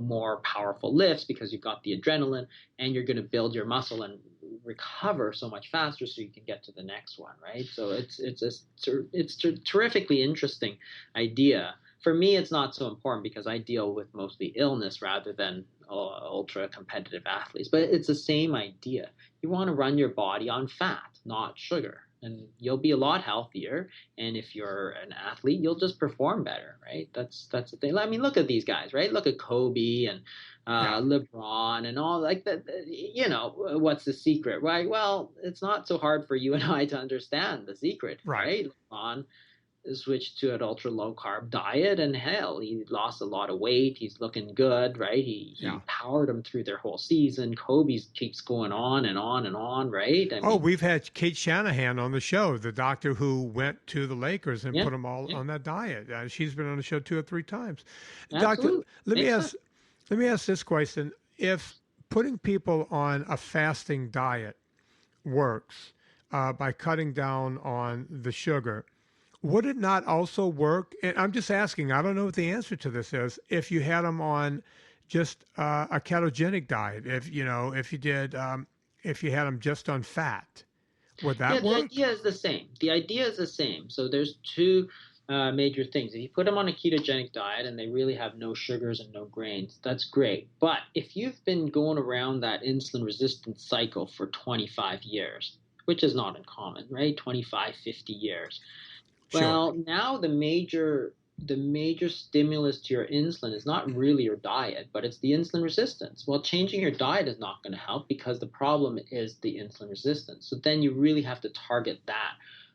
[SPEAKER 4] more powerful lifts because you've got the adrenaline and you're going to build your muscle and recover so much faster so you can get to the next one, right? So it's a terrifically interesting idea for me, it's not so important because I deal with mostly illness rather than ultra competitive athletes. But it's the same idea. You want to run your body on fat, not sugar, and you'll be a lot healthier. And if you're an athlete, you'll just perform better, right? That's the thing. I mean, look at these guys, right? Look at Kobe and LeBron and all like that. You know, what's the secret, right? Well, it's not so hard for you and I to understand the secret, right? LeBron switched to an ultra low carb diet, and hell, he lost a lot of weight. He's looking good, right? He powered them through their whole season. Kobe keeps going on and on and on, right? I mean,
[SPEAKER 3] we've had Kate Shanahan on the show, the doctor who went to the Lakers and put them all on that diet. She's been on the show 2 or 3 times.
[SPEAKER 4] Absolutely.
[SPEAKER 3] Doctor, let me ask this question: if putting people on a fasting diet works by cutting down on the sugar, would it not also work? And I'm just asking, I don't know what the answer to this is. If you had them on just a ketogenic diet, if you had them just on fat, would that work?
[SPEAKER 4] The idea is the same. The idea is the same. So there's 2 major things. If you put them on a ketogenic diet and they really have no sugars and no grains, that's great. But if you've been going around that insulin resistance cycle for 25 years, which is not uncommon, right? 25, 50 years. Well, now the major stimulus to your insulin is not really your diet, but it's the insulin resistance. Well, changing your diet is not going to help because the problem is the insulin resistance. So then you really have to target that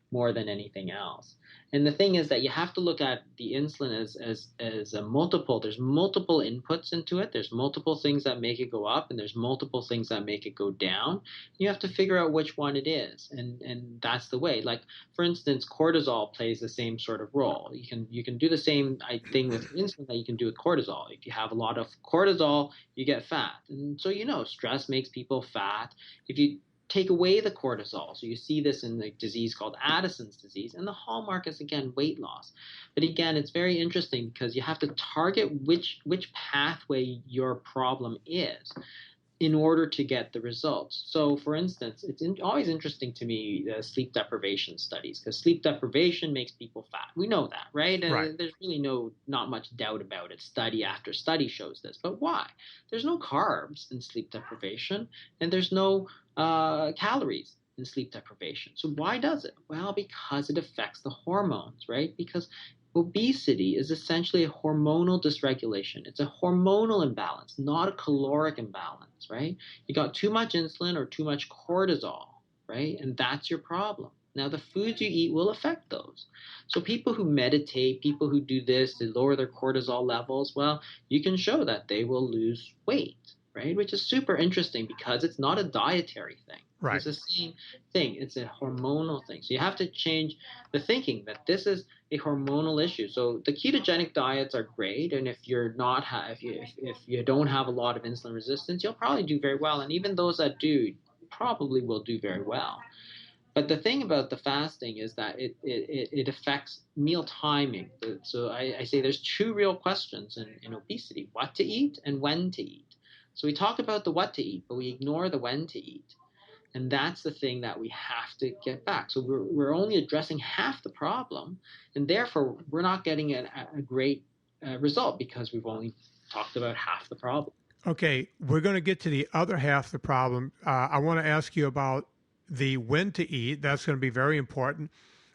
[SPEAKER 4] more than anything else. And the thing is that you have to look at the insulin as a multiple. There's multiple inputs into it. There's multiple things that make it go up, and there's multiple things that make it go down. You have to figure out which one it is, and that's the way. Like, for instance, cortisol plays the same sort of role. You can do the same thing with insulin that you can do with cortisol. If you have a lot of cortisol, you get fat. And so, stress makes people fat. If you take away the cortisol. So you see this in the disease called Addison's disease, and the hallmark is, again, weight loss. But again, it's very interesting because you have to target which pathway your problem is in order to get the results. So, for instance, it's always interesting to me, the sleep deprivation studies, because sleep deprivation makes people fat. We know that, right? And there's really not much doubt about it. Study after study shows this. But why? There's no carbs in sleep deprivation, and there's no calories in sleep deprivation. So why does it? Well, because it affects the hormones, right? Because obesity is essentially a hormonal dysregulation. It's a hormonal imbalance, not a caloric imbalance, right? You got too much insulin or too much cortisol, right? And that's your problem. Now, the foods you eat will affect those. So people who meditate, people who do this to lower their cortisol levels, well, you can show that they will lose weight, right? Which is super interesting because it's not a dietary thing.
[SPEAKER 3] Right.
[SPEAKER 4] It's the same thing. It's a hormonal thing. So you have to change the thinking that this is a hormonal issue. So the ketogenic diets are great, and if you're not if you don't have a lot of insulin resistance, you'll probably do very well. And even those that do probably will do very well. But the thing about the fasting is that it affects meal timing. So I say there's 2 real questions in obesity: what to eat and when to eat. So we talk about the what to eat, but we ignore the when to eat. And that's the thing that we have to get back. So we're only addressing half the problem, and therefore we're not getting a great result because we've only talked about half the problem.
[SPEAKER 3] Okay, we're going to get to the other half of the problem. I want to ask you about the when to eat. That's going to be very important.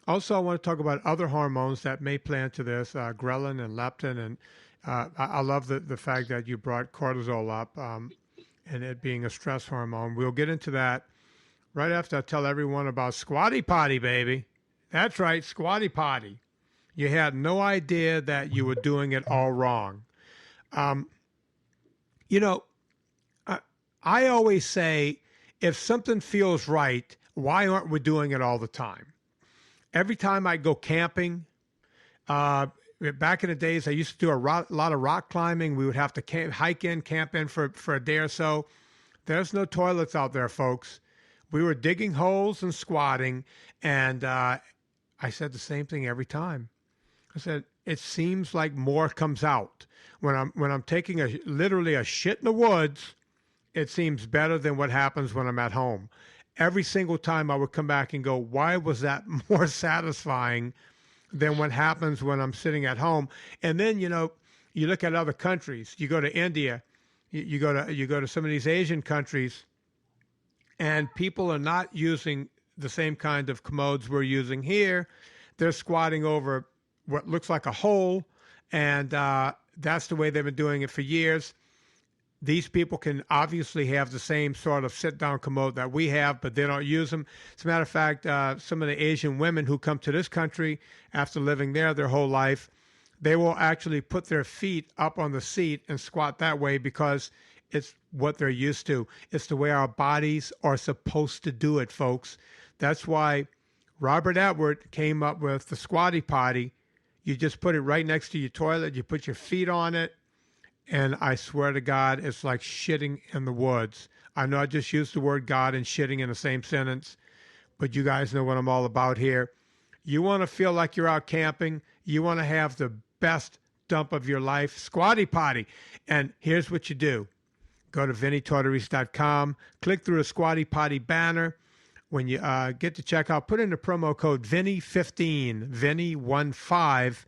[SPEAKER 3] Also, I want to talk about other hormones that may play into this, ghrelin and leptin. And I love the fact that you brought cortisol up and it being a stress hormone. We'll get into that right after I tell everyone about Squatty Potty, baby. That's right, Squatty Potty. You had no idea that you were doing it all wrong. I always say, if something feels right, why aren't we doing it all the time? Every time I go camping, back in the days, I used to do a lot of rock climbing. We would have to camp in for a day or so. There's no toilets out there, folks. We were digging holes and squatting, and I said the same thing every time. I said, it seems like more comes out. When I'm taking literally a shit in the woods, it seems better than what happens when I'm at home. Every single time I would come back and go, why was that more satisfying than what happens when I'm sitting at home. And then, you look at other countries. You go to India, you go to some of these Asian countries, and people are not using the same kind of commodes we're using here. They're squatting over what looks like a hole, and that's the way they've been doing it for years. These people can obviously have the same sort of sit-down commode that we have, but they don't use them. As a matter of fact, some of the Asian women who come to this country after living there their whole life, they will actually put their feet up on the seat and squat that way because it's what they're used to. It's the way our bodies are supposed to do it, folks. That's why Robert Edward came up with the squatty potty. You just put it right next to your toilet. You put your feet on it. And I swear to God, it's like shitting in the woods. I know I just used the word God and shitting in the same sentence, but you guys know what I'm all about here. You want to feel like you're out camping. You want to have the best dump of your life. Squatty potty. And here's what you do. Go to VinnyTortorich.com. Click through a squatty potty banner. When you get to checkout, put in the promo code Vinny15, Vinny15.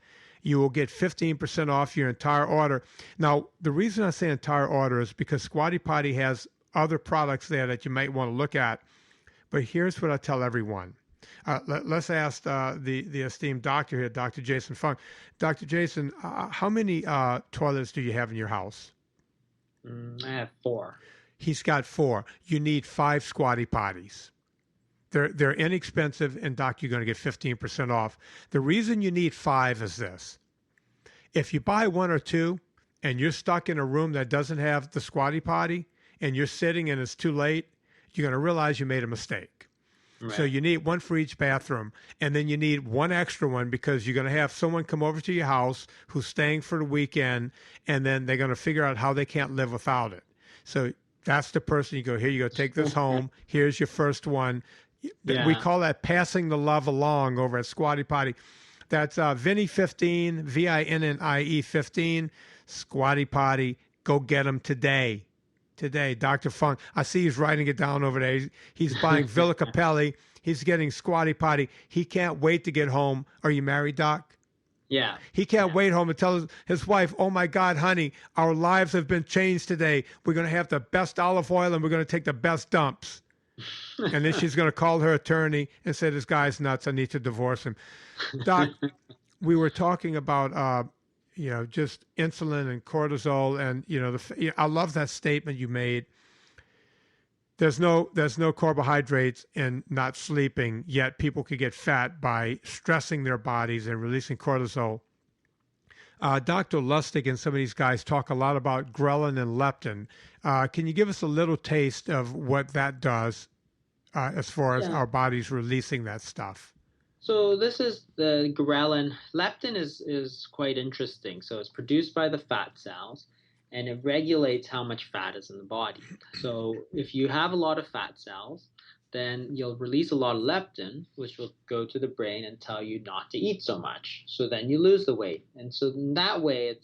[SPEAKER 3] You will get 15% off your entire order. Now, the reason I say entire order is because Squatty Potty has other products there that you might want to look at. But here's what I tell everyone. Let's ask the esteemed doctor here, Dr. Jason Fung. Dr. Jason, how many toilets do you have in your house?
[SPEAKER 4] I have 4.
[SPEAKER 3] He's got 4. You need 5 Squatty Potties. They're inexpensive, and Doc, you're going to get 15% off. The reason you need 5 is this. If you buy 1 or 2 and you're stuck in a room that doesn't have the squatty potty and you're sitting and it's too late, you're going to realize you made a mistake. Right. So you need 1 for each bathroom, and then you need 1 extra one because you're going to have someone come over to your house who's staying for the weekend, and then they're going to figure out how they can't live without it. So that's the person you go, here you go, take this home. Here's your first one. Yeah. We call that passing the love along over at Squatty Potty. That's Vinny15, Vinnie 15, Squatty Potty. Go get them today. Today, Dr. Fung. I see he's writing it down over there. He's buying Villa Capelli. He's getting Squatty Potty. He can't wait to get home. Are you married, Doc?
[SPEAKER 4] Yeah.
[SPEAKER 3] He can't wait home and tell his wife, oh, my God, honey, our lives have been changed today. We're going to have the best olive oil and we're going to take the best dumps. And then she's going to call her attorney and say, this guy's nuts. I need to divorce him. Doc, we were talking about, just insulin and cortisol. And, I love that statement you made. There's no carbohydrates in not sleeping, yet people could get fat by stressing their bodies and releasing cortisol. Dr. Lustig and some of these guys talk a lot about ghrelin and leptin. Can you give us a little taste of what that does as far as our bodies releasing that stuff?
[SPEAKER 4] So this is the ghrelin. Leptin is quite interesting. So it's produced by the fat cells, and it regulates how much fat is in the body. So if you have a lot of fat cells, then you'll release a lot of leptin, which will go to the brain and tell you not to eat so much. So then you lose the weight. And so in that way,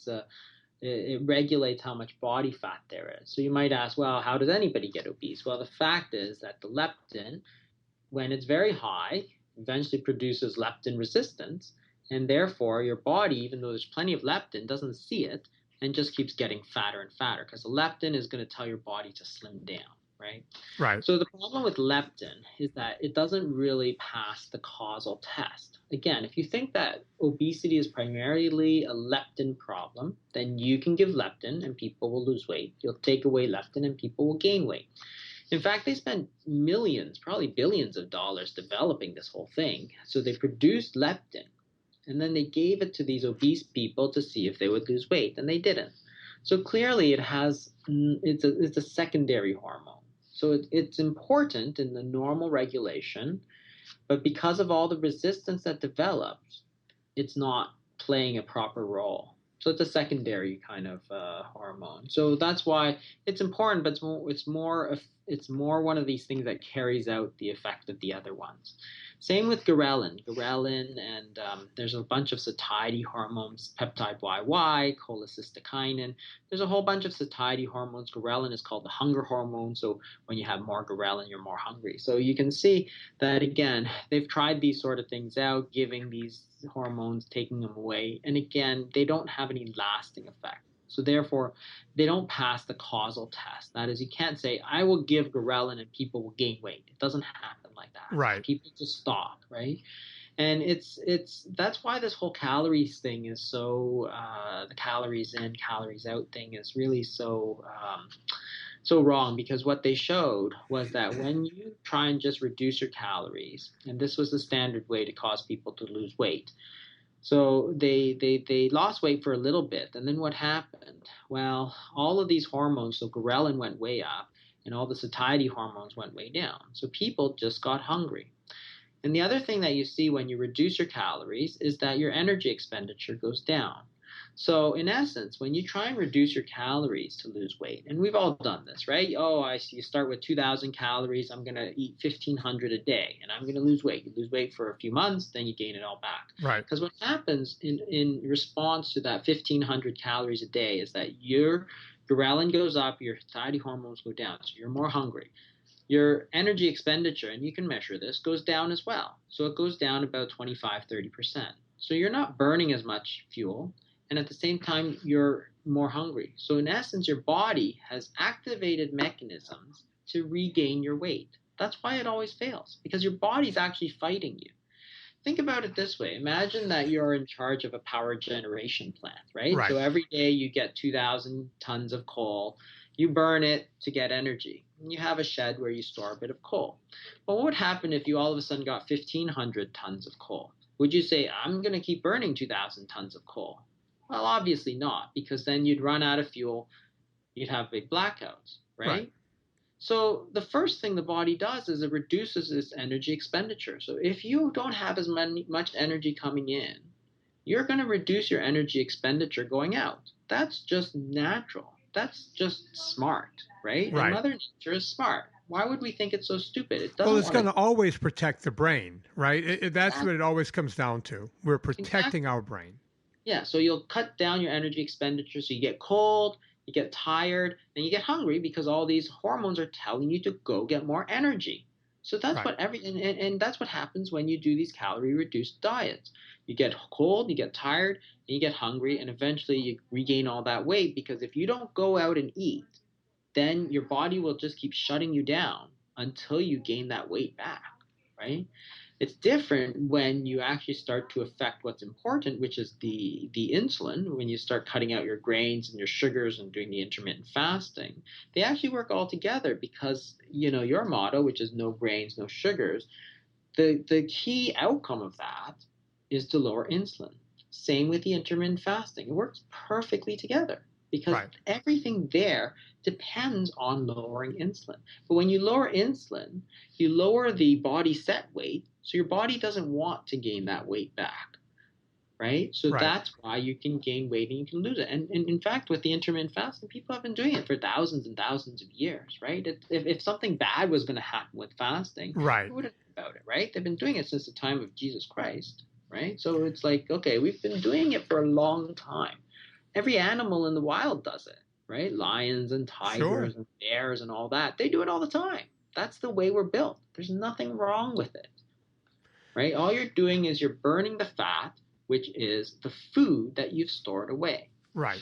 [SPEAKER 4] it regulates how much body fat there is. So you might ask, well, how does anybody get obese? Well, the fact is that the leptin, when it's very high, eventually produces leptin resistance. And therefore, your body, even though there's plenty of leptin, doesn't see it and just keeps getting fatter and fatter because the leptin is going to tell your body to slim down. Right. So the problem with leptin is that it doesn't really pass the causal test. Again, if you think that obesity is primarily a leptin problem, then you can give leptin and people will lose weight. You'll take away leptin and people will gain weight. In fact, they spent millions, probably billions of dollars developing this whole thing. So they produced leptin and then they gave it to these obese people to see if they would lose weight, and they didn't. So clearly it's a secondary hormone. So it's important in the normal regulation, but because of all the resistance that develops, it's not playing a proper role. So it's a secondary kind of hormone. So that's why it's important, but it's more one of these things that carries out the effect of the other ones. Same with ghrelin. Ghrelin, and there's a bunch of satiety hormones, peptide YY, cholecystokinin. There's a whole bunch of satiety hormones. Ghrelin is called the hunger hormone. So when you have more ghrelin, you're more hungry. So you can see that, again, they've tried these sort of things out, giving these hormones, taking them away. And again, they don't have any lasting effect. So therefore, they don't pass the causal test. That is, you can't say, I will give ghrelin and people will gain weight. It doesn't happen like that.
[SPEAKER 3] Right.
[SPEAKER 4] People just stop, right? And that's why this whole calories thing is so, the calories in, calories out thing is really so wrong, because what they showed was that when you try and just reduce your calories, and this was the standard way to cause people to lose weight, so they lost weight for a little bit, and then what happened? Well, all of these hormones, so ghrelin went way up, and all the satiety hormones went way down. So people just got hungry. And the other thing that you see when you reduce your calories is that your energy expenditure goes down. So in essence, when you try and reduce your calories to lose weight, and we've all done this, right? Oh, I see. You start with 2,000 calories. I'm going to eat 1,500 a day, and I'm going to lose weight. You lose weight for a few months, then you gain it all back.
[SPEAKER 3] Right.
[SPEAKER 4] Because what happens in response to that 1,500 calories a day is that your ghrelin goes up, your satiety hormones go down, so you're more hungry. Your energy expenditure, and you can measure this, goes down as well. So it goes down about 25-30%. So you're not burning as much fuel, and at the same time, you're more hungry. So in essence, your body has activated mechanisms to regain your weight. That's why it always fails, because your body's actually fighting you. Think about it this way. Imagine that you're in charge of a power generation plant, right?
[SPEAKER 3] Right.
[SPEAKER 4] So every day you get 2,000 tons of coal. You burn it to get energy. And you have a shed where you store a bit of coal. But what would happen if you all of a sudden got 1,500 tons of coal? Would you say, I'm going to keep burning 2,000 tons of coal? Well, obviously not, because then you'd run out of fuel. You'd have big blackouts, right? So the first thing the body does is it reduces its energy expenditure. So if you don't have as much energy coming in, you're going to reduce your energy expenditure going out. That's just natural. That's just smart, right?
[SPEAKER 3] Right.
[SPEAKER 4] And Mother Nature is smart. Why would we think it's so stupid? It doesn't.
[SPEAKER 3] Well, it's going to always protect the brain, right? That's what it always comes down to. We're protecting our brain.
[SPEAKER 4] Yeah, so you'll cut down your energy expenditure, so you get cold, you get tired, and you get hungry because all these hormones are telling you to go get more energy. So that's what and that's what happens when you do these calorie-reduced diets. You get cold, you get tired, and you get hungry, and eventually you regain all that weight, because if you don't go out and eat, then your body will just keep shutting you down until you gain that weight back, right? It's different when you actually start to affect what's important, which is the insulin. When you start cutting out your grains and your sugars and doing the intermittent fasting, they actually work all together, because, you know, your motto, which is no grains, no sugars, the key outcome of that is to lower insulin. Same with the intermittent fasting. It works perfectly together, because everything there depends on lowering insulin. But when you lower insulin, you lower the body set weight, so your body doesn't want to gain that weight back, right? So that's why you can gain weight and you can lose it. And in fact, with the intermittent fasting, people have been doing it for thousands and thousands of years, right? If something bad was going to happen with fasting, we wouldn't know about it, right? They've been doing it since the time of Jesus Christ, right? So it's like, okay, we've been doing it for a long time. Every animal in the wild does it, right? Lions and tigers and bears and all that. They do it all the time. That's the way we're built. There's nothing wrong with it, right? All you're doing is you're burning the fat, which is the food that you've stored away.
[SPEAKER 3] Right.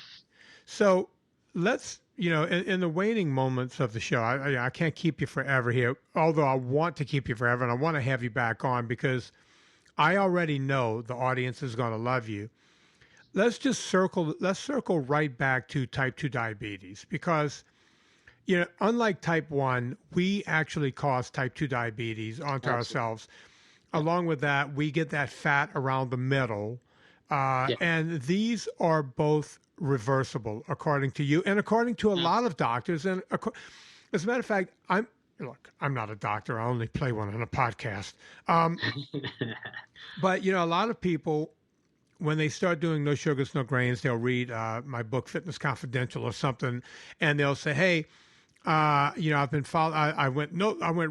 [SPEAKER 3] So let's, in the waning moments of the show, I can't keep you forever here, although I want to keep you forever, and I want to have you back on because I already know the audience is going to love you. Let's circle right back to type 2 diabetes, because, unlike type 1, we actually cause type 2 diabetes onto ourselves. Along with that, we get that fat around the middle, and these are both reversible, according to you and according to a lot of doctors. And as a matter of fact, I'm not a doctor. I only play one on a podcast. But, a lot of people, when they start doing no sugars, no grains, they'll read my book, Fitness Confidential or something, and they'll say, hey, I've been following. I went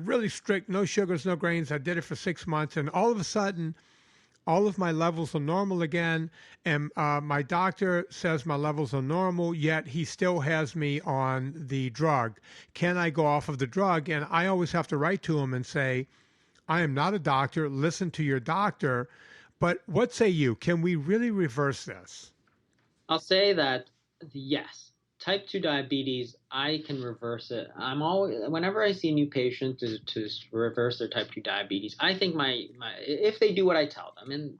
[SPEAKER 3] really strict, no sugars, no grains. I did it for 6 months, and all of a sudden, all of my levels are normal again. And my doctor says my levels are normal, yet he still has me on the drug. Can I go off of the drug? And I always have to write to him and say, I am not a doctor. Listen to your doctor. But what say you? Can we really reverse this?
[SPEAKER 4] I'll say that yes, type 2 diabetes, I can reverse it. I'm always, whenever I see a new patient to reverse their type 2 diabetes, I think if they do what I tell them, and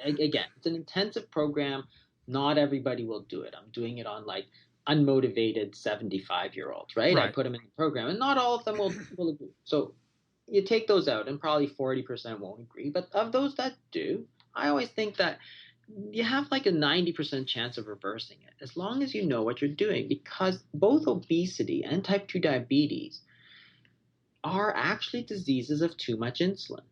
[SPEAKER 4] again, it's an intensive program, not everybody will do it. I'm doing it on like unmotivated 75-year-olds, right? I put them in the program, and not all of them will agree. So you take those out, and probably 40% won't agree. But of those that do, I always think that you have like a 90% chance of reversing it as long as you know what you're doing, because both obesity and type 2 diabetes are actually diseases of too much insulin.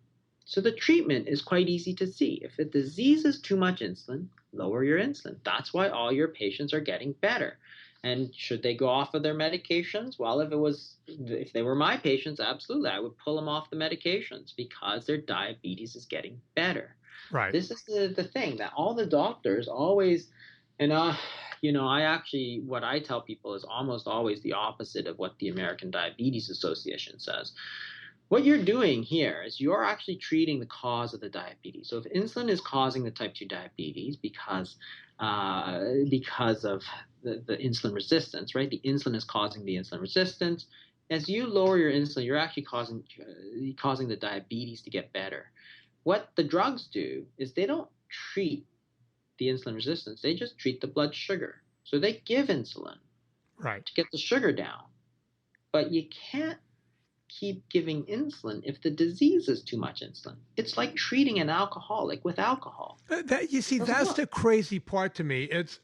[SPEAKER 4] So the treatment is quite easy to see. If a disease is too much insulin, lower your insulin. That's why all your patients are getting better. And should they go off of their medications? Well, if they were my patients, absolutely, I would pull them off the medications because their diabetes is getting better.
[SPEAKER 3] Right.
[SPEAKER 4] This is the thing that all the doctors always, and what I tell people is almost always the opposite of what the American Diabetes Association says. What you're doing here is you're actually treating the cause of the diabetes. So if insulin is causing the type 2 diabetes because of the insulin resistance, right? The insulin is causing the insulin resistance. As you lower your insulin, you're actually causing the diabetes to get better. What the drugs do is they don't treat the insulin resistance. They just treat the blood sugar. So they give insulin to get the sugar down. But you can't keep giving insulin if the disease is too much insulin. It's like treating an alcoholic with alcohol.
[SPEAKER 3] That's the crazy part to me. It's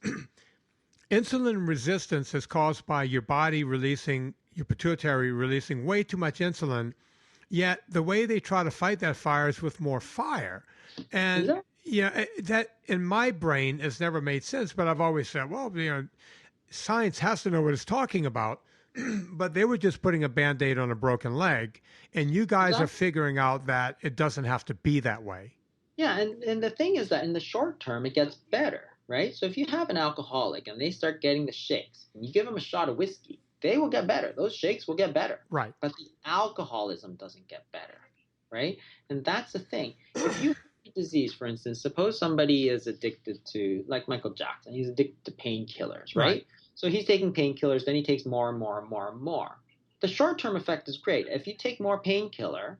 [SPEAKER 3] insulin resistance is caused by your body your pituitary releasing way too much insulin. Yet the way they try to fight that fire is with more fire. And that in my brain has never made sense, but I've always said, well, science has to know what it's talking about. But they were just putting a Band-Aid on a broken leg. And you guys are figuring out that it doesn't have to be that way.
[SPEAKER 4] Yeah, and the thing is that in the short term, it gets better, right? So if you have an alcoholic and they start getting the shakes, and you give them a shot of whiskey, they will get better. Those shakes will get better.
[SPEAKER 3] Right.
[SPEAKER 4] But the alcoholism doesn't get better, right? And that's the thing. If you have a disease, for instance, suppose somebody is addicted to, like Michael Jackson, he's addicted to painkillers, right? So he's taking painkillers, then he takes more and more and more and more. The short-term effect is great. If you take more painkiller,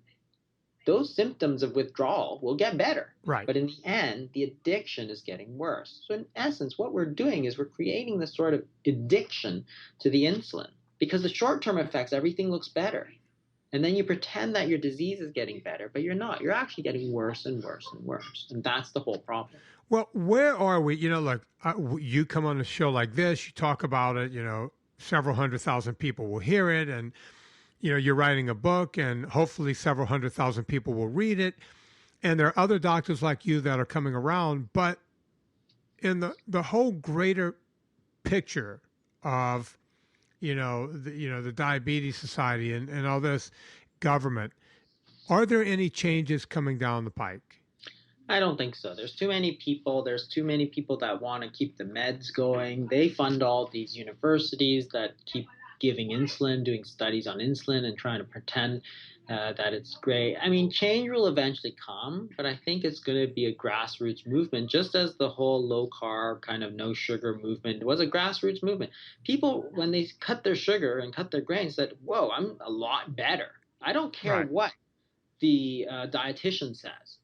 [SPEAKER 4] those symptoms of withdrawal will get better.
[SPEAKER 3] Right.
[SPEAKER 4] But in the end, the addiction is getting worse. So in essence, what we're doing is we're creating this sort of addiction to the insulin, because the short-term effects, everything looks better. And then you pretend that your disease is getting better, but you're not. You're actually getting worse and worse and worse. And that's the whole problem.
[SPEAKER 3] Well, where are we? Look, you come on a show like this, you talk about it, several 100,000 people will hear it, and you're writing a book, and hopefully several 100,000 people will read it. And there are other doctors like you that are coming around. But in the whole greater picture of, the Diabetes Society and all this government, are there any changes coming down the pike?
[SPEAKER 4] I don't think so. There's too many people. There's too many people that want to keep the meds going. They fund all these universities that keep giving insulin, doing studies on insulin and trying to pretend that it's great. I mean, change will eventually come, but I think it's going to be a grassroots movement, just as the whole low-carb kind of no-sugar movement was a grassroots movement. People, when they cut their sugar and cut their grains, said, whoa, I'm a lot better. I don't care what the dietitian says.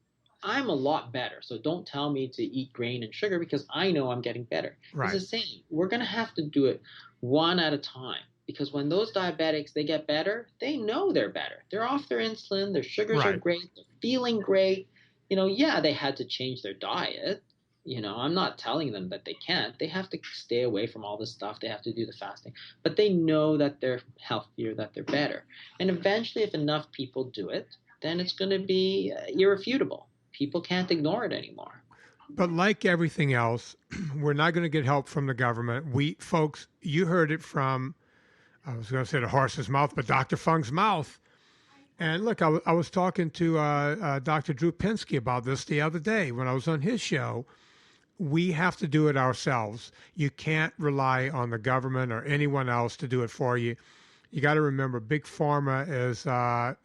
[SPEAKER 4] I'm a lot better. So don't tell me to eat grain and sugar because I know I'm getting better. It's the same. We're going to have to do it one at a time, because when those diabetics, they get better, they know they're better. They're off their insulin. Their sugars are great. They're feeling great. They had to change their diet. I'm not telling them that they can't. They have to stay away from all this stuff. They have to do the fasting. But they know that they're healthier, that they're better. And eventually, if enough people do it, then it's going to be irrefutable. People can't ignore it anymore.
[SPEAKER 3] But like everything else, we're not going to get help from the government. Folks, you heard it from I was going to say the horse's mouth, but Dr. Fung's mouth. And look, I was talking to Dr. Drew Pinsky about this the other day when I was on his show. We have to do it ourselves. You can't rely on the government or anyone else to do it for you. You got to remember, Big Pharma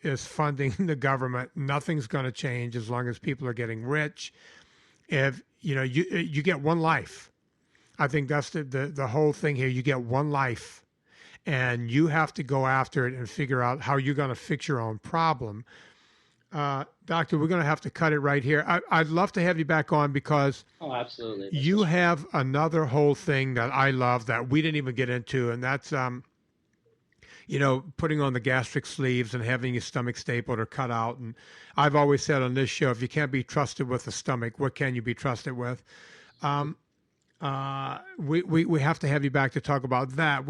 [SPEAKER 3] is funding the government. Nothing's going to change as long as people are getting rich. If you get one life. I think that's the whole thing here. You get one life, and you have to go after it and figure out how you're going to fix your own problem. Doctor, we're going to have to cut it right here. I'd love to have you back on because
[SPEAKER 4] absolutely.
[SPEAKER 3] You have another whole thing that I love that we didn't even get into, and that's putting on the gastric sleeves and having your stomach stapled or cut out. And I've always said on this show, if you can't be trusted with the stomach, what can you be trusted with? We have to have you back to talk about that.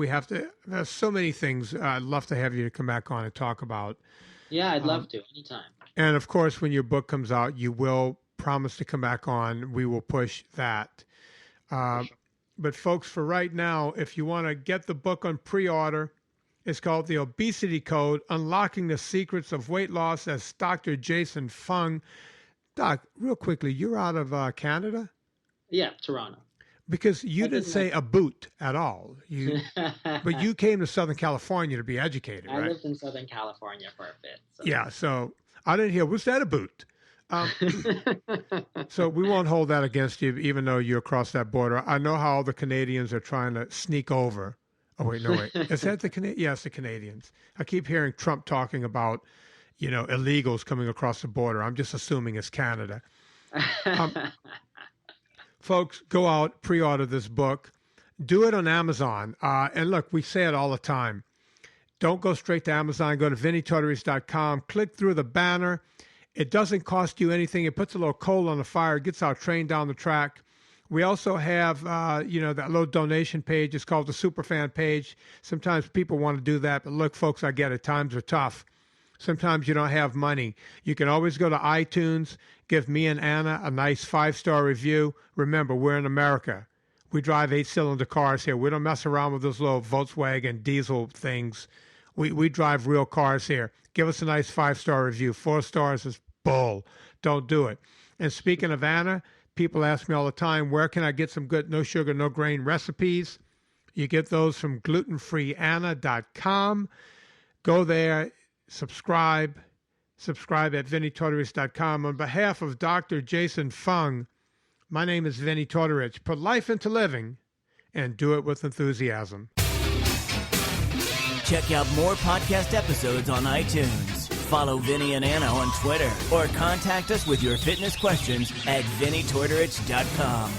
[SPEAKER 3] There's so many things I'd love to have you to come back on and talk about.
[SPEAKER 4] Yeah, I'd love to, anytime.
[SPEAKER 3] And of course, when your book comes out, you will promise to come back on. We will push that. But folks, for right now, if you want to get the book on pre-order, it's called The Obesity Code, Unlocking the Secrets of Weight Loss. That's Dr. Jason Fung. Doc, real quickly, you're out of Canada?
[SPEAKER 4] Yeah, Toronto.
[SPEAKER 3] Because you didn't say a boot at all. But you came to Southern California to be educated, right?
[SPEAKER 4] I lived in Southern California for a bit. So.
[SPEAKER 3] Yeah, so I didn't hear, was that a boot? So we won't hold that against you, even though you're across that border. I know how all the Canadians are trying to sneak over. Oh, wait, no, wait. Is that the Canadians? Yes, the Canadians. I keep hearing Trump talking about, illegals coming across the border. I'm just assuming it's Canada. Folks, go out, pre-order this book. Do it on Amazon. And look, we say it all the time. Don't go straight to Amazon. Go to vinnytortorich.com. Click through the banner. It doesn't cost you anything. It puts a little coal on the fire. It gets our train down the track. We also have, that little donation page. It's called the Superfan page. Sometimes people want to do that. But look, folks, I get it. Times are tough. Sometimes you don't have money. You can always go to iTunes, give me and Anna a nice 5-star review. Remember, we're in America. We drive 8-cylinder cars here. We don't mess around with those little Volkswagen diesel things. We drive real cars here. Give us a nice 5-star review. 4 stars is bull. Don't do it. And speaking of Anna, people ask me all the time, where can I get some good no sugar, no grain recipes? You get those from glutenfreeanna.com. Go there. Subscribe at vinnytortorich.com. On behalf of Dr. Jason Fung, my name is Vinny Tortorich. Put life into living and do it with enthusiasm.
[SPEAKER 2] Check out more podcast episodes on iTunes. Follow Vinny and Anna on Twitter or contact us with your fitness questions at vinnytortorich.com.